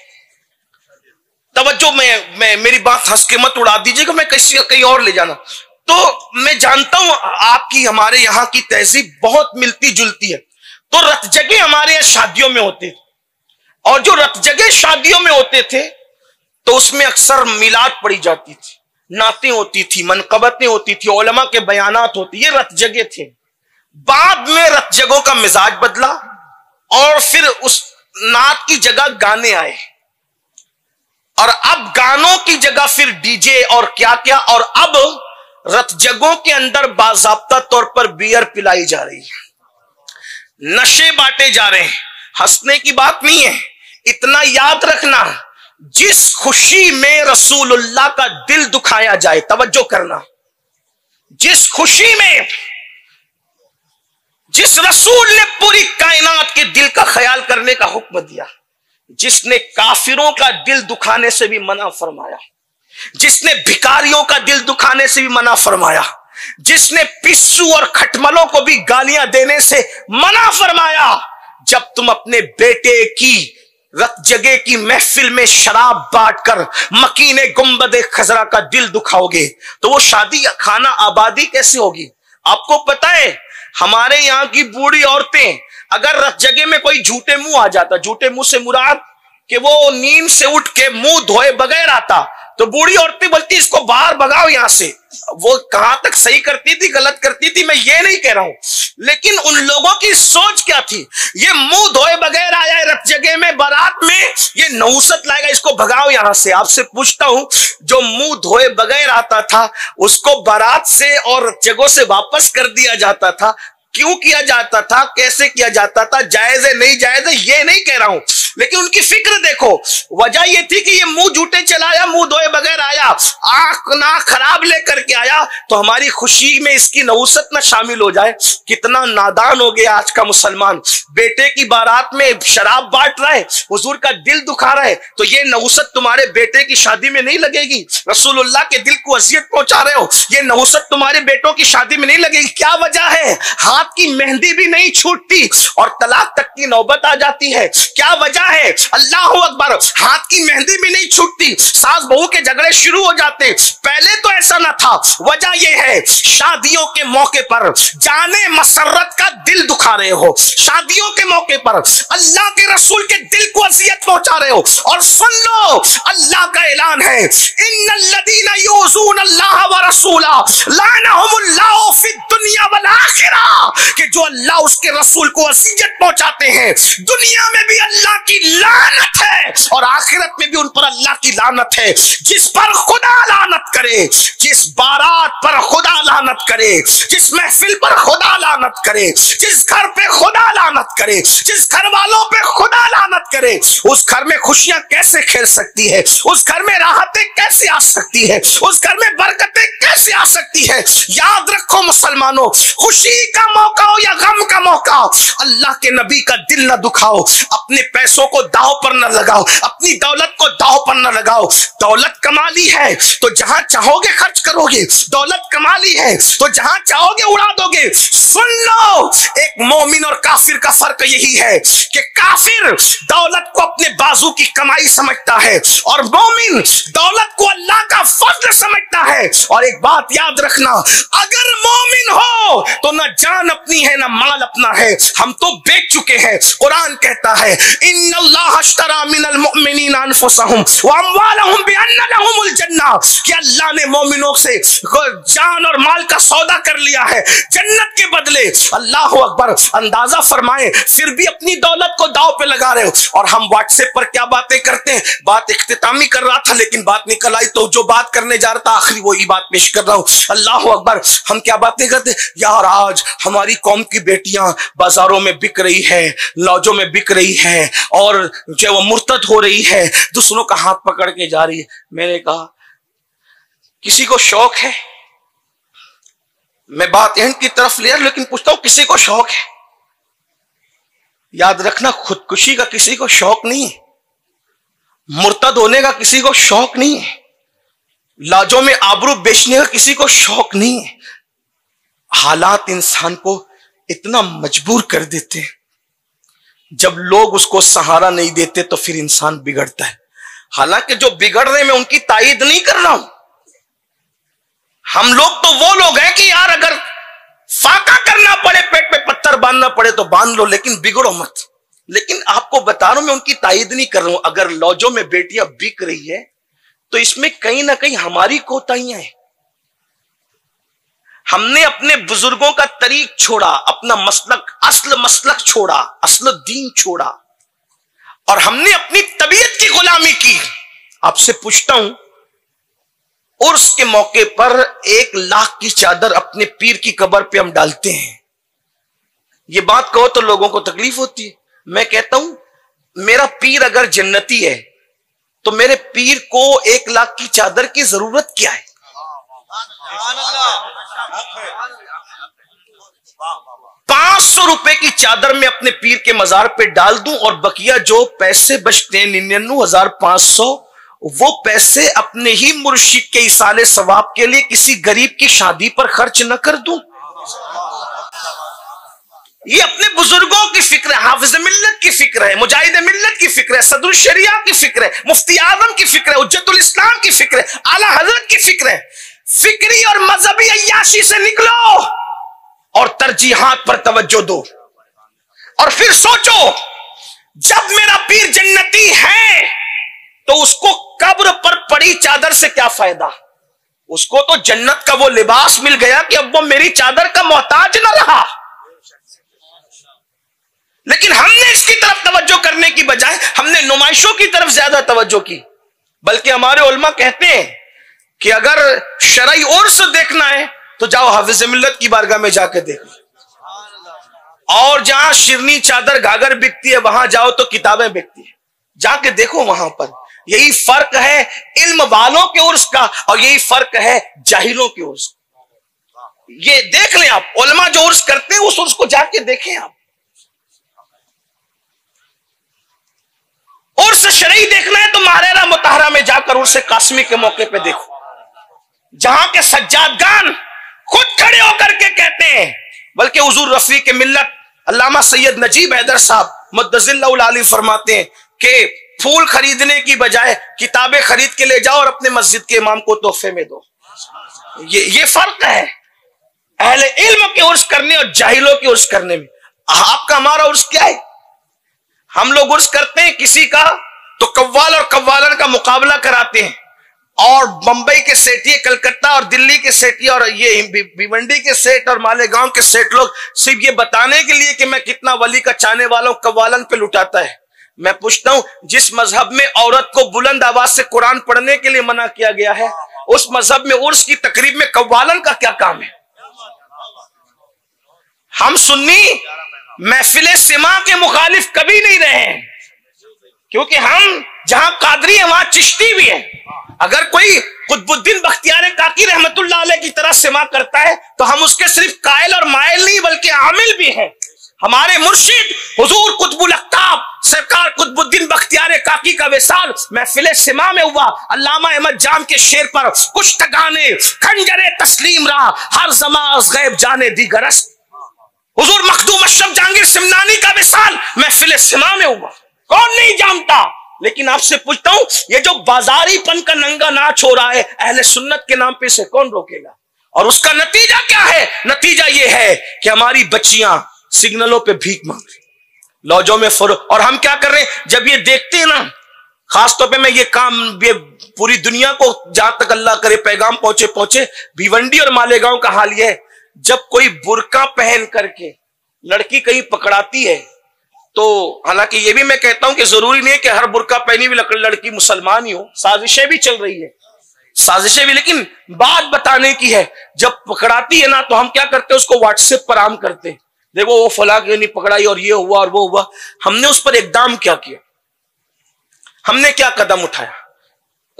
तवज्जो में मेरी बात हंस के मत उड़ा दीजिएगा, मैं कहीं और ले जाना। तो मैं जानता हूं आपकी हमारे यहां की तहजीब बहुत मिलती जुलती है। तो रत जगह हमारे यहां शादियों में होते थे, और जो रत जगह शादियों में होते थे तो उसमें अक्सर मिलाद पड़ी जाती थी, नातें होती थी, मनकबतें होती थी, उलमा के बयानात होती, ये रत जगह थे। बाद में रत जगहों का मिजाज बदला और फिर उस नात की जगह गाने आए, और अब गानों की जगह फिर डीजे और क्या क्या, और अब रत जगहों के अंदर बाज़ाब्ता तौर पर बियर पिलाई जा रही है, नशे बांटे जा रहे हैं। हंसने की बात नहीं है, इतना याद रखना, जिस खुशी में रसूलुल्लाह का दिल दुखाया जाए, तवज्जो करना, जिस खुशी में जिस रसूल ने पूरी कायनात के दिल का ख्याल करने का हुक्म दिया, जिसने काफिरों का दिल दुखाने से भी मना फरमाया, जिसने भिखारियों का दिल दुखाने से भी मना फरमाया, जिसने पिस्सू और खटमलों को भी गालियां देने से मना फरमाया, जब तुम अपने बेटे की रत जगह की महफिल में शराब बांटकर मकीने गुंबदे खजरा का दिल दुखाओगे तो वो शादी या खाना आबादी कैसे होगी। आपको पता है हमारे यहां की बूढ़ी औरतें अगर रफ जगह में कोई झूठे मुंह आ जाता, झूठे मुंह से मुराद कि वो नींद से उठ के मुंह धोए बगैर आता, तो बूढ़ी औरतें बोलती इसको बाहर भगाओ यहां से। वो कहां तक सही करती थी गलत करती थी मैं ये नहीं कह रहा हूं, लेकिन उन लोगों की सोच क्या थी, ये मुंह धोए बगैर आया है रफ जगह में बारात में, ये नहुसत लाएगा, इसको भगाओ यहां से। आपसे पूछता हूं, जो मुंह धोए बगैर आता था उसको बारात से और जगहों से वापस कर दिया जाता था, क्यों किया जाता था, कैसे किया जाता था, जायज है नहीं जायज है ये नहीं कह रहा हूं, लेकिन उनकी फिक्र देखो। वजह ये थी कि ये मुंह झूठे चलाया, मुंह धोए बगैर आया, आंख ना खराब लेकर के आया, तो हमारी खुशी में इसकी नहुसत ना शामिल हो जाए। कितना नादान हो गया आज का मुसलमान, बेटे की बारात में शराब बांट रहा है, हुजूर का दिल दुखा रहा है, तो ये नहुसत तुम्हारे बेटे की शादी में नहीं लगेगी। रसूलुल्लाह के दिल को अजियत पहुंचा रहे हो, ये नहुसत तुम्हारे बेटों की शादी में नहीं लगेगी। क्या वजह है? हाथ की मेहंदी भी नहीं छूटती और तलाक तक की नौबत आ जाती है। क्या वजह है? अल्लाह अकबर, हाथ की मेहंदी भी नहीं छूटती, सास बहू के झगड़े शुरू हो जाते। पहले तो ऐसा ना था। वजह यह है, शादियों के मौके पर जाने मसरत का दिल दुखा रहे हो, शादियों के मौके पर अल्लाह के रसूल के दिल को अजियत पहुंचा रहे हो। और सुन लो, अल्लाह का ऐलान है, इन्नल्लज़ीना यूज़ून अल्लाह व रसूला लानहुमुल्लाहु फिद दुनिया वल आखिरा, कि जो अल्लाह उसके रसूल को अजियत पहुंचाते हैं, दुनिया में भी अल्लाह की लानत है और आखिरत में भी उन पर अल्लाह की लानत है। जिस पर खुदा लानत करे, जिस बारात पर खुदा लानत करे, जिस महफिल पर खुदा लानत करे, जिस घर पे खुदा लानत करे, जिस घर वालों पे खुदा लानत करे, उस घर में खुशियां कैसे खेल सकती है, उस घर में राहतें कैसे आ सकती है, उस घर में बरकतें कैसे आ सकती है। याद रखो मुसलमानों, खुशी का मौका हो या गम का मौका, अल्लाह के नबी का दिल न दुखाओ, अपने पैसों को दांव पर न लगाओ, अपनी दौलत को दांव पर न लगाओ। दौलत कमा ली है तो जहां चाहोगे खर्च करोगे, दौलत कमा ली है तो जहां चाहोगे उड़ा दोगे। सुन लो, एक मोमिन और काफिर का फर्क यही है कि काफिर दौलत को अपने बाजू की कमाई समझता है और मोमिन दौलत को अल्लाह का फजल समझता है। और एक बात याद रखना, अगर मोमिन हो तो ना जान अपनी है ना माल अपना है, हम तो बेच चुके हैं। कुरान कहता है, इन्नल्लाह अश्तरा मिनल मुमिनीना अनफुसहुम व अमवालहुम बिअन्न लहुमुल जन्नह, कि अल्लाह ने मोमिनों से जान और माल का सौदा कर लिया है जन्नत के बदले। अल्लाह अकबर, अंदाजा फरमाए, फिर भी अपनी दौलत को दांव पे लगा रहे हो। और हम व्हाट्सएप पर क्या बातें करते हैं, बात इख्तितामी कर रहा था लेकिन बात निकल आई तो जो बात करने जा रहा था आखिरी वही बात पेश कर रहा हूं। अल्लाह अकबर, हम क्या बातें करते यार, आज हमारी कौम की बेटियां बाजारों में बिक रही है, लॉजों में बिक रही है और जो वो मुर्तद हो रही है, दूसरों का हाथ पकड़ के जा रही है। मैंने कहा किसी को शौक है, मैं बात एंड की तरफ ले, लेकिन पूछता हूं किसी को शौक है? याद रखना, खुदकुशी का किसी को शौक नहीं है, मुर्तद होने का किसी को शौक नहीं है, लाजों में आबरू बेचने का किसी को शौक नहीं है। हालात इंसान को इतना मजबूर कर देते हैं, जब लोग उसको सहारा नहीं देते तो फिर इंसान बिगड़ता है। हालांकि जो बिगड़ रहे, मैं उनकी तायीद नहीं कर रहा हूं। हम लोग तो वो लोग हैं कि यार अगर फाका करना पड़े, पेट पे पत्थर बांधना पड़े तो बांध लो, लेकिन बिगड़ो मत। लेकिन आपको बता रहा हूं, मैं उनकी तायीद नहीं कर रहा हूं। अगर लॉजों में बेटियां बिक रही है तो इसमें कहीं ना कहीं हमारी कोताहियां हैं। हमने अपने बुजुर्गों का तरीक छोड़ा, अपना मसलक, असल मसलक छोड़ा, असल दीन छोड़ा, और हमने अपनी तबीयत की गुलामी की। आपसे पूछता हूं, उर्स के मौके पर 1 लाख की चादर अपने पीर की कब्र पे हम डालते हैं। ये बात कहो तो लोगों को तकलीफ होती है। मैं कहता हूं, मेरा पीर अगर जन्नती है तो मेरे पीर को 1 लाख की चादर की जरूरत क्या है? 500 रुपए की चादर में अपने पीर के मजार पे डाल दूं और बकिया जो पैसे बचते हैं 99,500, वो पैसे अपने ही मुर्शिद के इसाले सवाब के लिए किसी गरीब की शादी पर खर्च न कर दूं। ये अपने बुजुर्गों की फिक्र है, हाफिज मिल्लत की फिक्र है, मुजाहिद मिल्लत की फिक्र है, सदरुल शरिया की फिक्र है, मुफ्ती आजम की फिक्र है, उज्जतुल इस्लाम की फिक्र है, आला हजरत की फिक्र है। फिक्री और मजहबी अय्याशी से निकलो और तरजीहात पर तवज्जो दो। और फिर सोचो, जब मेरा पीर जन्नती है तो उसको कब्र पर पड़ी चादर से क्या फायदा? उसको तो जन्नत का वो लिबास मिल गया कि अब वो मेरी चादर का मोहताज न रहा। लेकिन हमने इसकी तरफ तवज्जो करने की बजाय हमने नुमाइशों की तरफ ज्यादा तवज्जो की। बल्कि हमारे उलमा कहते हैं कि अगर शरई उर्स देखना है तो जाओ हाफिज मिल्लत की बारगाह में जाकर देखो, और जहां शिरनी चादर घाघर बिकती है वहां जाओ तो किताबें बिकती है, जाके देखो वहां पर। यही फर्क है इल्म वालों के उर्स का और यही फर्क है जाहिलों के उर्स का। ये देख लें आप, उलमा जो उर्स करते हैं उस उर्स को जाके देखें आप। उर्स शरई देखना है तो मारेरा मुताहरा में जाकर उर्स कासमी के मौके पे देखो, जहां के सज्जादगान खुद खड़े होकर के कहते हैं, बल्कि हुजूर रफी के मिल्लत अल्लामा सैयद नजीब हैदर साहब मुद्दजिल्लाहुल आली फरमाते हैं कि फूल खरीदने की बजाय किताबें खरीद के ले जाओ और अपने मस्जिद के इमाम को तोहफे में दो। ये फर्क है अहले इल्म के उर्स करने और जाहिलों के उर्स करने में। आपका हमारा उर्स क्या है? हम लोग उर्स करते हैं किसी का तो कव्वाल और कव्वालन का मुकाबला कराते हैं, और बंबई के सेठिए, कलकत्ता और दिल्ली के सेठिए और ये भिवंडी के सेठ और मालेगांव के सेठ लोग सिर्फ ये बताने के लिए कि मैं कितना वली का चाहने वाला हूं, कव्वालन पे लुटाता है। मैं पूछता हूं, जिस मजहब में औरत को बुलंद आवाज से कुरान पढ़ने के लिए मना किया गया है, उस मजहब में उर्स की तकरीब में कव्वालन का क्या काम है? हम सुन्नी महफिले सिमा के मुखालिफ कभी नहीं रहे हैं, क्योंकि हम जहां कादरी है वहां चिश्ती भी है। अगर कोई कुतुबुद्दीन बख्तियार काकी रहमतुल्लाह अलैह की तरह सिमा करता है तो हम उसके सिर्फ कायल और मायल नहीं बल्कि आमिल भी हैं। हमारे मुर्शिद हुजूर कुतुबुल अख्ताब सरकार कुतुबुद्दीन बख्तियार काकी का विसाल महफिले सिमा में हुआ। अल्लामा अहमद जाम के शेर पर कुछ तगाने खंजरे तस्लीम रहा, हर जमाज गैब जाने दी गरस। हुजूर मखदूम अशरफ जहांगीर सिमनानी का विसाल महफिले सिमा में हुआ। कौन नहीं जानता? लेकिन आपसे पूछता हूं, ये जो बाजारीपन का नंगा नाच हो रहा है अहले सुन्नत के नाम पे, इसे कौन रोकेगा? और उसका नतीजा क्या है? नतीजा ये है कि हमारी बच्चियां सिग्नलों पे भीख मांग रही, लॉजों में और हम क्या कर रहे हैं? जब ये देखते हैं ना, खासतौर पे मैं ये काम ये पूरी दुनिया को जहां तक अल्लाह करे पैगाम पहुंचे, भिवंडी और मालेगांव का हाल यह है, जब कोई बुर्का पहन करके लड़की कहीं पकड़ाती है तो, हालांकि ये भी मैं कहता हूं कि जरूरी नहीं है कि हर बुर्का पहनी हुई लड़की मुसलमान ही हो, साजिशें भी चल रही है, साजिशें भी, लेकिन बात बताने की है। जब पकड़ाती है ना तो हम क्या करते हैं, उसको व्हाट्सएप पर आम करते हैं, देखो वो फला के नहीं पकड़ाई और ये हुआ और वो हुआ। हमने उस पर एकदम क्या किया? हमने क्या कदम उठाया?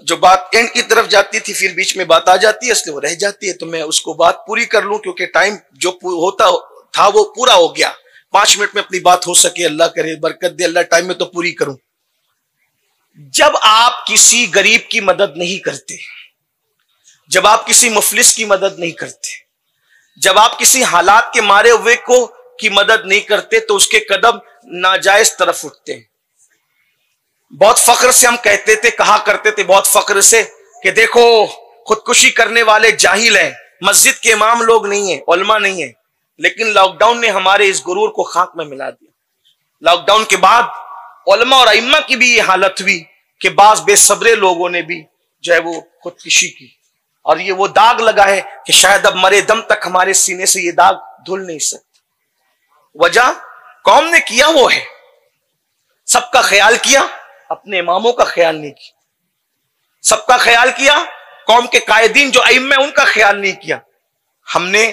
जो बात एंड की तरफ जाती थी फिर बीच में बात आ जाती है, इसलिए वो रह जाती है, तो मैं उसको बात पूरी कर लूं क्योंकि टाइम जो होता था वो पूरा हो गया। 5 मिनट में अपनी बात हो सके, अल्लाह करे बरकत दे, अल्लाह टाइम में तो पूरी करूं। जब आप किसी गरीब की मदद नहीं करते, जब आप किसी मुफलिस की मदद नहीं करते, जब आप किसी हालात के मारे हुए को की मदद नहीं करते, तो उसके कदम नाजायज तरफ उठते हैं। बहुत फख्र से हम कहते थे, कहा करते थे बहुत फख्र से कि देखो खुदकुशी करने वाले जाहिल हैं, मस्जिद के इमाम लोग नहीं है, उलमा नहीं है। लेकिन लॉकडाउन ने हमारे इस गुरूर को खाक में मिला दिया। लॉकडाउन के बाद उलमा और अइम्मा की भी ये हालत हुई कि बाज बेसब्रे लोगों ने भी जो है वो खुदकुशी की, और ये वो दाग लगा है कि शायद अब मरे दम तक हमारे सीने से ये दाग धुल नहीं सकते। वजह कौम ने किया वो है, सबका ख्याल किया, अपने इमामों का ख्याल नहीं किया। सबका ख्याल किया, कौम के कायदीन जो अइम्मा उनका ख्याल नहीं किया। हमने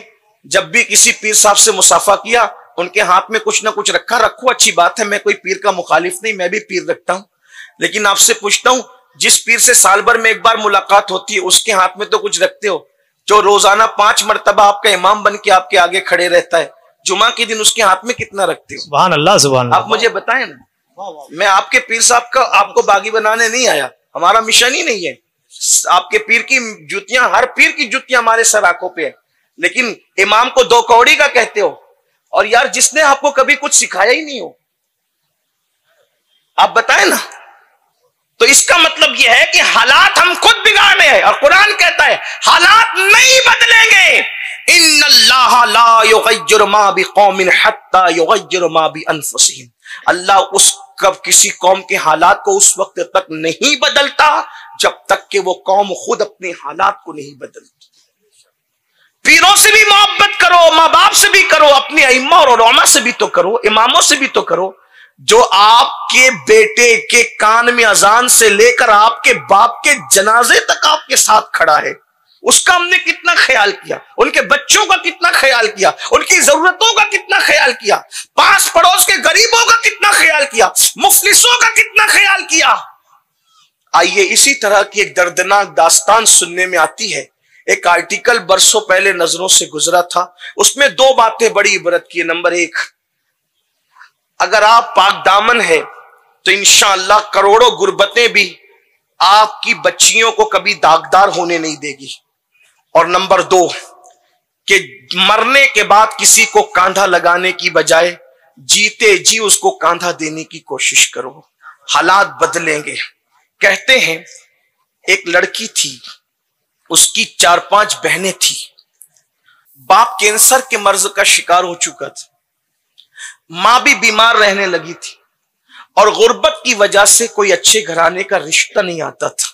जब भी किसी पीर साहब से मुसाफा किया, उनके हाथ में कुछ ना कुछ रखा, रखो अच्छी बात है, मैं कोई पीर का मुखालिफ नहीं, मैं भी पीर रखता हूं। लेकिन आपसे पूछता हूं, जिस पीर से साल भर में एक बार मुलाकात होती है उसके हाथ में तो कुछ रखते हो? जो रोजाना 5 मरतबा आपका इमाम बन के आपके आगे खड़े रहता है, जुमा के दिन उसके हाथ में कितना रखते हो?
सुभान अल्लाह, सुभान अल्लाह।
आप मुझे बताएं ना, मैं आपके पीर साहब का आपको बागी बनाने नहीं आया, हमारा मिशन ही नहीं है। आपके पीर की जुतियां, हर पीर की जुतियां हमारे सर आंखों पे है, लेकिन इमाम को 2 कौड़ी का कहते हो। और यार जिसने आपको कभी कुछ सिखाया ही नहीं हो, आप बताएं ना। तो इसका मतलब यह है कि हालात हम खुद बिगाड़ रहे हैं, और कुरान कहता है हालात नहीं बदलेंगे इन्नल्लाह ला युगय्यिरु मा बिकौमिन हत्ता युगय्यिरु मा बिअनफुसिहिम। अल्लाह उस कब किसी कौम के हालात को उस वक्त तक नहीं बदलता जब तक कि वो कौम खुद अपने हालात को नहीं बदलती। पीरों से भी मोहब्बत करो, माँ बाप से भी करो, अपने अइम्मा और उलमा से भी तो करो, इमामों से भी तो करो। जो आपके बेटे के कान में अजान से लेकर आपके बाप के जनाजे तक आपके साथ खड़ा है, उसका हमने कितना ख्याल किया, उनके बच्चों का कितना ख्याल किया, उनकी जरूरतों का कितना ख्याल किया, पास पड़ोस के गरीबों का कितना ख्याल किया, मुफलिसों का कितना ख्याल किया। आइए इसी तरह की एक दर्दनाक दास्तान सुनने में आती है। एक आर्टिकल बरसों पहले नजरों से गुजरा था, उसमें दो बातें बड़ी इबरत की। नंबर एक, अगर आप पाक दामन है तो इंशाअल्लाह करोड़ों गुर्बतें भी आपकी बच्चियों को कभी दागदार होने नहीं देगी। और नंबर दो, कि मरने के बाद किसी को कांधा लगाने की बजाय जीते जी उसको कांधा देने की कोशिश करो, हालात बदलेंगे। कहते हैं एक लड़की थी, उसकी 4-5 बहनें थी, बाप कैंसर के मर्ज का शिकार हो चुका था, मां भी बीमार रहने लगी थी और गुर्बत की वजह से कोई अच्छे घराने का रिश्ता नहीं आता था।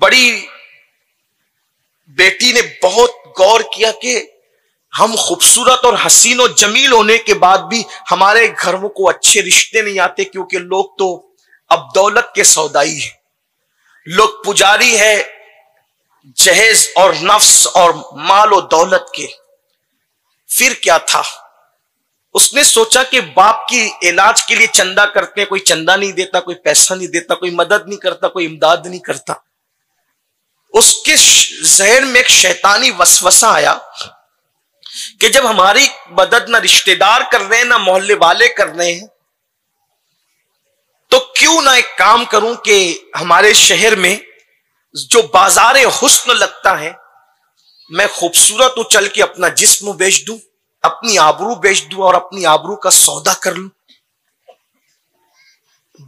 बड़ी बेटी ने बहुत गौर किया कि हम खूबसूरत और हसीन और जमील होने के बाद भी हमारे घरों को अच्छे रिश्ते नहीं आते, क्योंकि लोग तो अब दौलत के सौदाई है, लोग पुजारी है जहेज और नफ्स और माल और दौलत के। फिर क्या था, उसने सोचा कि बाप की इलाज के लिए चंदा करते हैं, कोई चंदा नहीं देता, कोई पैसा नहीं देता, कोई मदद नहीं करता, कोई इमदाद नहीं करता। उसके जहन में एक शैतानी वसवसा आया कि जब हमारी मदद ना रिश्तेदार कर रहे हैं ना मोहल्ले वाले कर रहे हैं, तो क्यों ना एक काम करूं कि हमारे शहर में जो बाजारे हुस्न लगता है, मैं खूबसूरत हूं, चल के अपना जिस्म बेच दूं, अपनी आबरू बेच दूं और अपनी आबरू का सौदा कर लूं।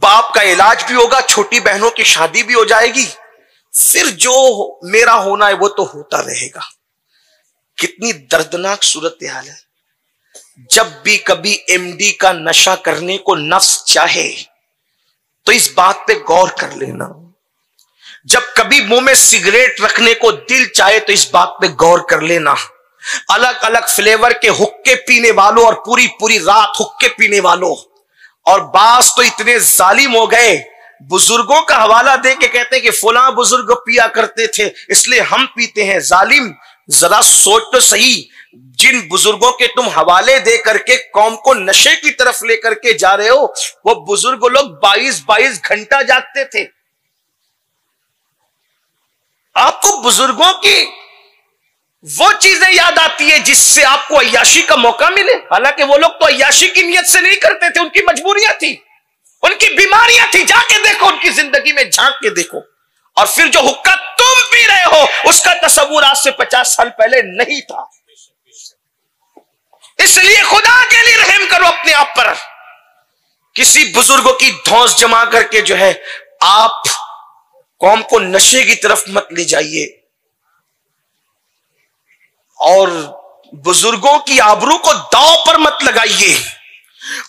बाप का इलाज भी होगा, छोटी बहनों की शादी भी हो जाएगी, फिर जो मेरा होना है वो तो होता रहेगा। कितनी दर्दनाक सूरत हाल है। जब भी कभी एमडी का नशा करने को नफ्स चाहे तो इस बात पे गौर कर लेना। जब कभी मुंह में सिगरेट रखने को दिल चाहे तो इस बात पे गौर कर लेना। अलग अलग फ्लेवर के हुक्के पीने वालों और पूरी पूरी रात हुक्के पीने वालों, और बास तो इतने जालिम हो गए, बुजुर्गों का हवाला दे के कहते हैं कि फलां बुजुर्ग पिया करते थे इसलिए हम पीते हैं। जालिम, जरा सोच तो सही, जिन बुजुर्गों के तुम हवाले दे करके कौम को नशे की तरफ लेकर के जा रहे हो, वो बुजुर्ग लोग 22-22 घंटा जागते थे। आपको बुजुर्गों की वो चीजें याद आती है जिससे आपको अय्याशी का मौका मिले, हालांकि वो लोग तो अय्याशी की नियत से नहीं करते थे, उनकी मजबूरियां थी, उनकी बीमारियां थी। जाके देखो, उनकी जिंदगी में झांक के देखो। और फिर जो हुक्का तुम पी रहे हो उसका तस्वुर आज से 50 साल पहले नहीं था। इसलिए खुदा के लिए रहम करो अपने आप पर। किसी बुजुर्गों की धौंस जमा करके जो है आप कौम को नशे की तरफ मत ले जाइए, और बुजुर्गों की आबरू को दांव पर मत लगाइए।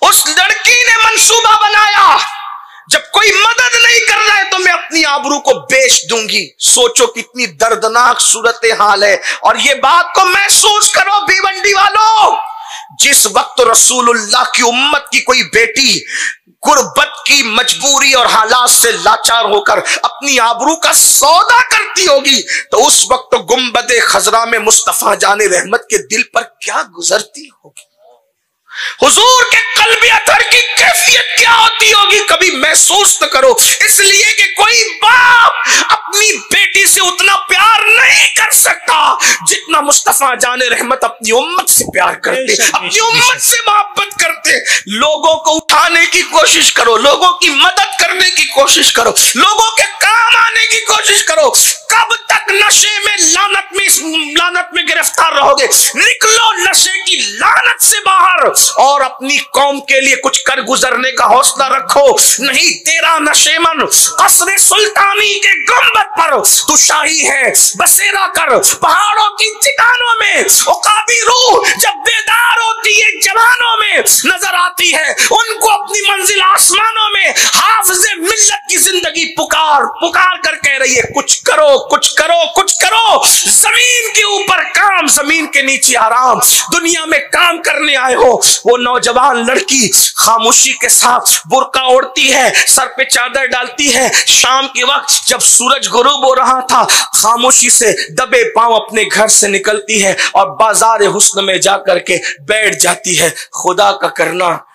उस लड़की ने मंसूबा बनाया, जब कोई मदद नहीं कर रहा है तो मैं अपनी आबरू को बेच दूंगी। सोचो कितनी दर्दनाक सूरत हाल है। और ये बात को महसूस करो भिवंडी वालों, जिस वक्त रसूलुल्लाह की उम्मत की कोई बेटी गुर्बत की मजबूरी और हालात से लाचार होकर अपनी आबरू का सौदा करती होगी, तो उस वक्त गुंबदे खजरा में मुस्तफा जाने रहमत के दिल पर क्या गुजरती होगी, हुजूर के कल्बी अतर की कैफियत क्या होती होगी, कभी महसूस तो करो। इसलिए कि कोई बाप अपनी बेटी से उतना प्यार नहीं कर सकता जितना मुस्तफा जाने रहमत अपनी उम्मत से प्यार करते, अपनी उम्मत से मोहब्बत करते। लोगों को उठाने की कोशिश करो, लोगों की मदद करने की कोशिश करो, लोगों के काम कमाने की कोशिश करो। कब तक नशे में लानत में गिरफ्तार रहोगे? निकलो नशे की लानत से बाहर और अपनी कौम के लिए कुछ कर गुजरने का हौसला रखो। नहीं तेरा नशेमन कसरे सुल्तानी के गुंबद पर तू शाही है, बसेरा कर पहाड़ों की चट्टानों में। उकाबी रूह जब बेदार होती है जवानों में नजर आती है, उनको अपनी मंजिल आसमानों में। हाफिज़े मिल्लत की जिंदगी पुकार पुकार कर कह रही है कुछ करो, कुछ करो, कुछ करो। जमीन के ऊपर काम, जमीन के नीचे आराम। दुनिया में काम करने आए हो। वो नौजवान लड़की खामोशी के साथ बुर्का ओढ़ती है, सर पे चादर डालती है। शाम के वक्त जब सूरज गुरूब हो रहा था, खामोशी से दबे पांव अपने घर से निकलती है और बाजार हुस्न में जाकर के बैठ जाती है। खुदा का करना,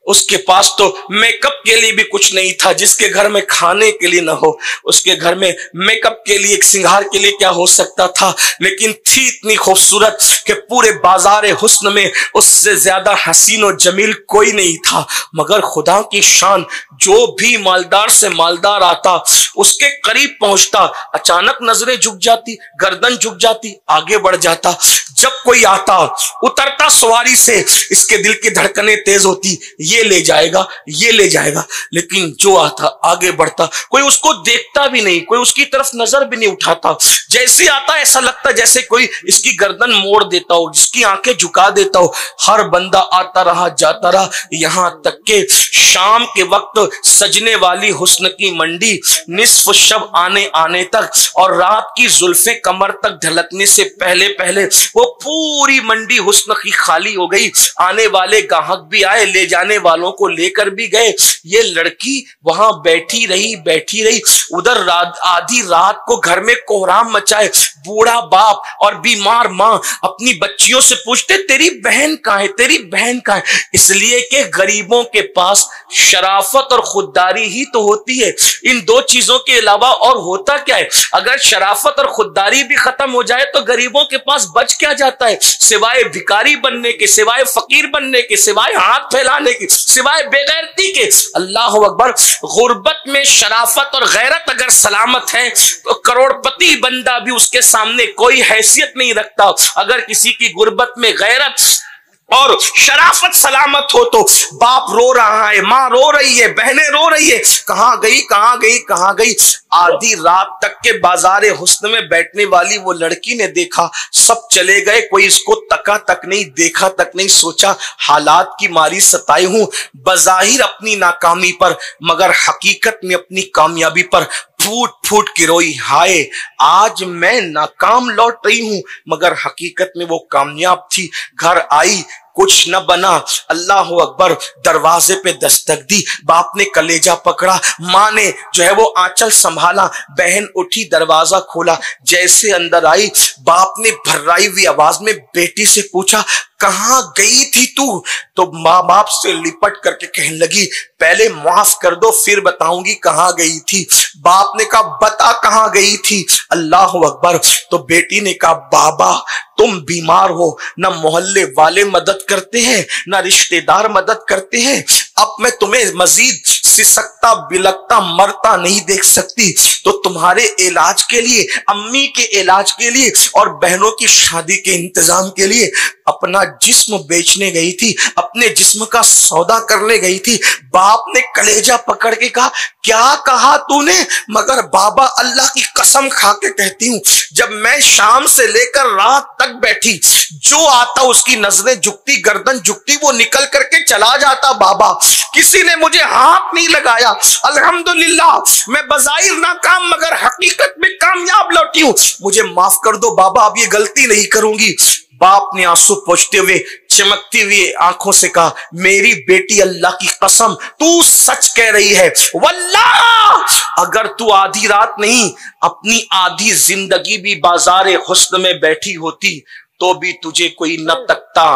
उसके पास तो मेकअप के लिए भी कुछ नहीं था। जिसके घर में खाने के लिए ना हो, उसके घर में मेकअप के लिए, एक सिंगार के लिए क्या हो सकता था? लेकिन थी इतनी खूबसूरत कि पूरे बाजार हुस्न में उससे ज्यादा हसीन और जमील कोई नहीं था। मगर खुदा की शान, जो भी मालदार से मालदार आता उसके करीब पहुंचता, अचानक नजरें झुक जाती, गर्दन झुक जाती, आगे बढ़ जाता। जब कोई आता, उतरता सवारी से, इसके दिल की धड़कनें तेज होती, ये ले जाएगा, ये ले जाएगा। लेकिन जो आता आगे बढ़ता, कोई उसको देखता भी नहीं, कोई उसकी तरफ नजर भी नहीं उठाता। जैसे आता ऐसा लगता जैसे कोई इसकी गर्दन मोड़ देता हो, जिसकी आंखें झुका देता हो। हर बंदा आता रहा, जाता रहा, यहां तक के शाम के वक्त सजने वाली हुस्न की मंडी निस्फ शब आने आने तक और रात की जुल्फें कमर तक ढलकने से पहले पहले वो पूरी मंडी हुस्न की खाली हो गई। आने वाले गाहक भी आए, ले जाने वालों को लेकर भी गए। ये लड़की वहां बैठी रही। उधर आधी रात को घर में कोहराम मचाए। बूढ़ा बाप और बीमार माँ अपनी बच्चियों से पूछते तेरी बहन कहाँ है, तेरी बहन कहाँ है? इसलिए कि गरीबों के पास शराफत और खुददारी ही तो होती है। इन दो चीजों के अलावा और होता क्या है? अगर शराफत और खुददारी भी खत्म हो जाए तो गरीबों के पास बच क्या जाता है? सिवाय भिखारी बनने के, सिवाय फकीर बनने के, सिवाय हाथ फैलाने के, सिवाय बेगैरती के। अल्लाह अकबर। गुर्बत में शराफत और गैरत अगर सलामत है तो करोड़पति बंदा भी उसके सामने कोई हैसियत नहीं रखता। अगर किसी की गुर्बत में गैरत और शराफत सलामत हो तो बाप रो रहा है, माँ रो रही है, बहनें रो रही है, कहां गई, कहां गई, कहां गई। आधी रात तक के बाजारे हुस्न में बैठने वाली वो लड़की ने देखा सब चले गए, कोई इसको तका तक नहीं, देखा तक नहीं। सोचा हालात की मारी सताई हूं बजाहिर अपनी नाकामी पर, मगर हकीकत में अपनी कामयाबी पर फूट फूट के रोई। हाय आज मैं नाकाम लौट रही हूं, मगर हकीकत में वो कामयाब थी। घर आई, कुछ न बना। अल्लाह अकबर। दरवाजे पे दस्तक दी, बाप ने कलेजा पकड़ा, माँ ने जो है वो आंचल संभाला। बहन उठी, दरवाजा खोला, जैसे अंदर आई बाप ने भर्राई हुई आवाज में बेटी से पूछा कहां गई थी तू? तो माँ बाप से लिपट करके कहने लगी पहले माफ कर दो फिर बताऊंगी कहां गई थी। बाप ने कहा बता कहां गई थी। अल्लाह अकबर। तो बेटी ने कहा बाबा तुम बीमार हो, ना मोहल्ले वाले मदद करते हैं, ना रिश्तेदार मदद करते हैं। अब मैं तुम्हें मजीद सिसकता बिलकता मरता नहीं देख सकती, तो तुम्हारे इलाज के लिए, अम्मी के इलाज के लिए और बहनों की शादी के इंतजाम के लिए अपना जिस्म बेचने गई थी, अपने जिस्म का सौदा करने गई थी। बाप ने कलेजा पकड़ के कहा क्या कहा तूने? मगर बाबा अल्लाह की कसम खा के कहती हूं जब मैं शाम से लेकर रात तक बैठी, जो आता उसकी नजरें झुकती, गर्दन झुकती, वो निकल करके चला जाता। बाबा किसी ने मुझे हाथ नहीं लगाया। अल्हम्दुलिल्लाह मैं बजाहिर नाकाम मगर हकीकत में कामयाब लौटी हूं। मुझे माफ कर दो बाबा, अब ये गलती नहीं करूंगी। बाप ने आंसू पोंछते हुए चमकती हुई आंखों से कहा मेरी बेटी अल्लाह की कसम तू सच कह रही है। वल्लाह अगर तू आधी रात नहीं अपनी आधी जिंदगी भी बाजारे हुस्न में बैठी होती तो भी तुझे कोई न तकता,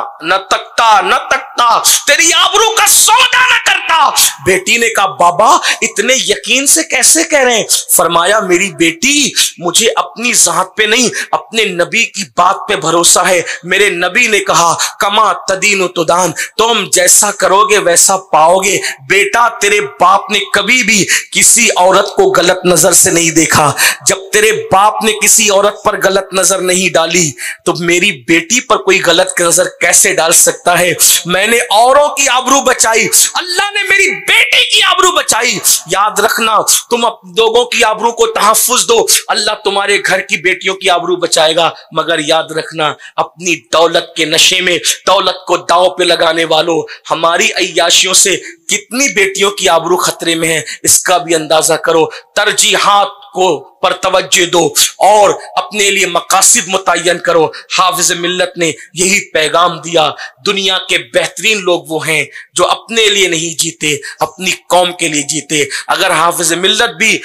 तेरी आबरू का सौदा न करता। बेटी ने कहा बाबा इतने यकीन से कैसे कह रहे हैं? फरमाया मेरी बेटी, मुझे अपनी जात पे नहीं अपने नबी की बात पे भरोसा है। मेरे नबी ने कहा कमा तदीन तुदान, तुम जैसा करोगे वैसा पाओगे। बेटा तेरे बाप ने कभी भी किसी औरत को गलत नजर से नहीं देखा। जब तेरे बाप ने किसी औरत पर गलत नजर नहीं डाली तो मेरी बेटी पर कोई गलत नजर कैसे डाल सकता है? मैंने औरों की आबरू बचाई, अल्लाह ने मेरी बेटी की आबरू बचाई। याद रखना, तुम लोगों की आबरू को तहफ्फुज दो, अल्लाह तुम्हारे घर की बेटियों की आबरू बचाएगा। मगर याद रखना, अपनी दौलत के नशे में दौलत को दांव पे लगाने वालों, हमारी अय्याशियों से कितनी बेटियों की आबरू खतरे में है इसका भी अंदाजा करो। तरजीहात को पर तवज्जो दो और अपने लिए मकासिद मुतय्यन करो। हाफिज मिल्लत ने यही पैगाम दिया। दुनिया के बेहतरीन लोग वो हैं जो अपने लिए नहीं जीते, अपनी कौम के लिए जीते। अगर हाफिज मिल्लत भी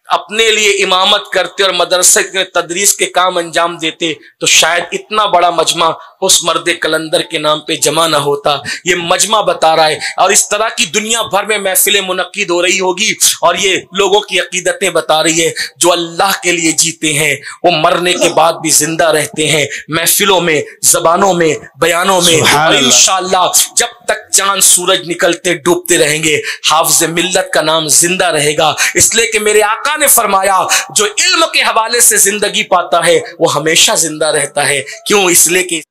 अपने लिए इमामत करते और मदरसे के तदरीस के काम अंजाम देते तो शायद इतना बड़ा मजमा उस मर्द कलंदर के नाम पे जमा ना होता। ये मजमा बता रहा है और इस तरह की दुनिया भर में महफिलें मुनक्किद हो रही होगी और ये लोगों की अकीदतें बता रही है। जो अल्लाह के लिए जीते हैं वो मरने के बाद भी जिंदा रहते हैं, महफिलों में, जबानों में, बयानों में। और इंशाअल्लाह जब तक चांद सूरज निकलते डूबते रहेंगे हाफिज मिल्लत का नाम जिंदा रहेगा। इसलिए कि मेरे आका ने फरमाया जो इल्म के हवाले से जिंदगी पाता है वो हमेशा जिंदा रहता है। क्यों? इसलिए कि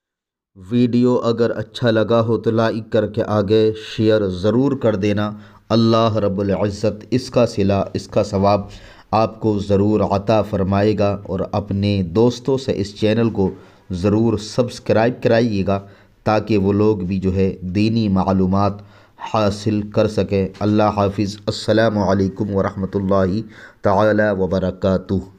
वीडियो अगर अच्छा लगा हो तो लाइक करके आगे शेयर ज़रूर कर देना। अल्लाह रब्बुल इज़्ज़त इसका सिला, इसका सवाब आपको ज़रूर अता फ़रमाएगा। और अपने दोस्तों से इस चैनल को ज़रूर सब्सक्राइब कराइएगा ताकि वो लोग भी जो है दीनी मालूमात हासिल कर सकें। अल्लाह हाफिज़। अस्सलामु अलैकुम व रहमतुल्लाहि तआला व बरकातुहू।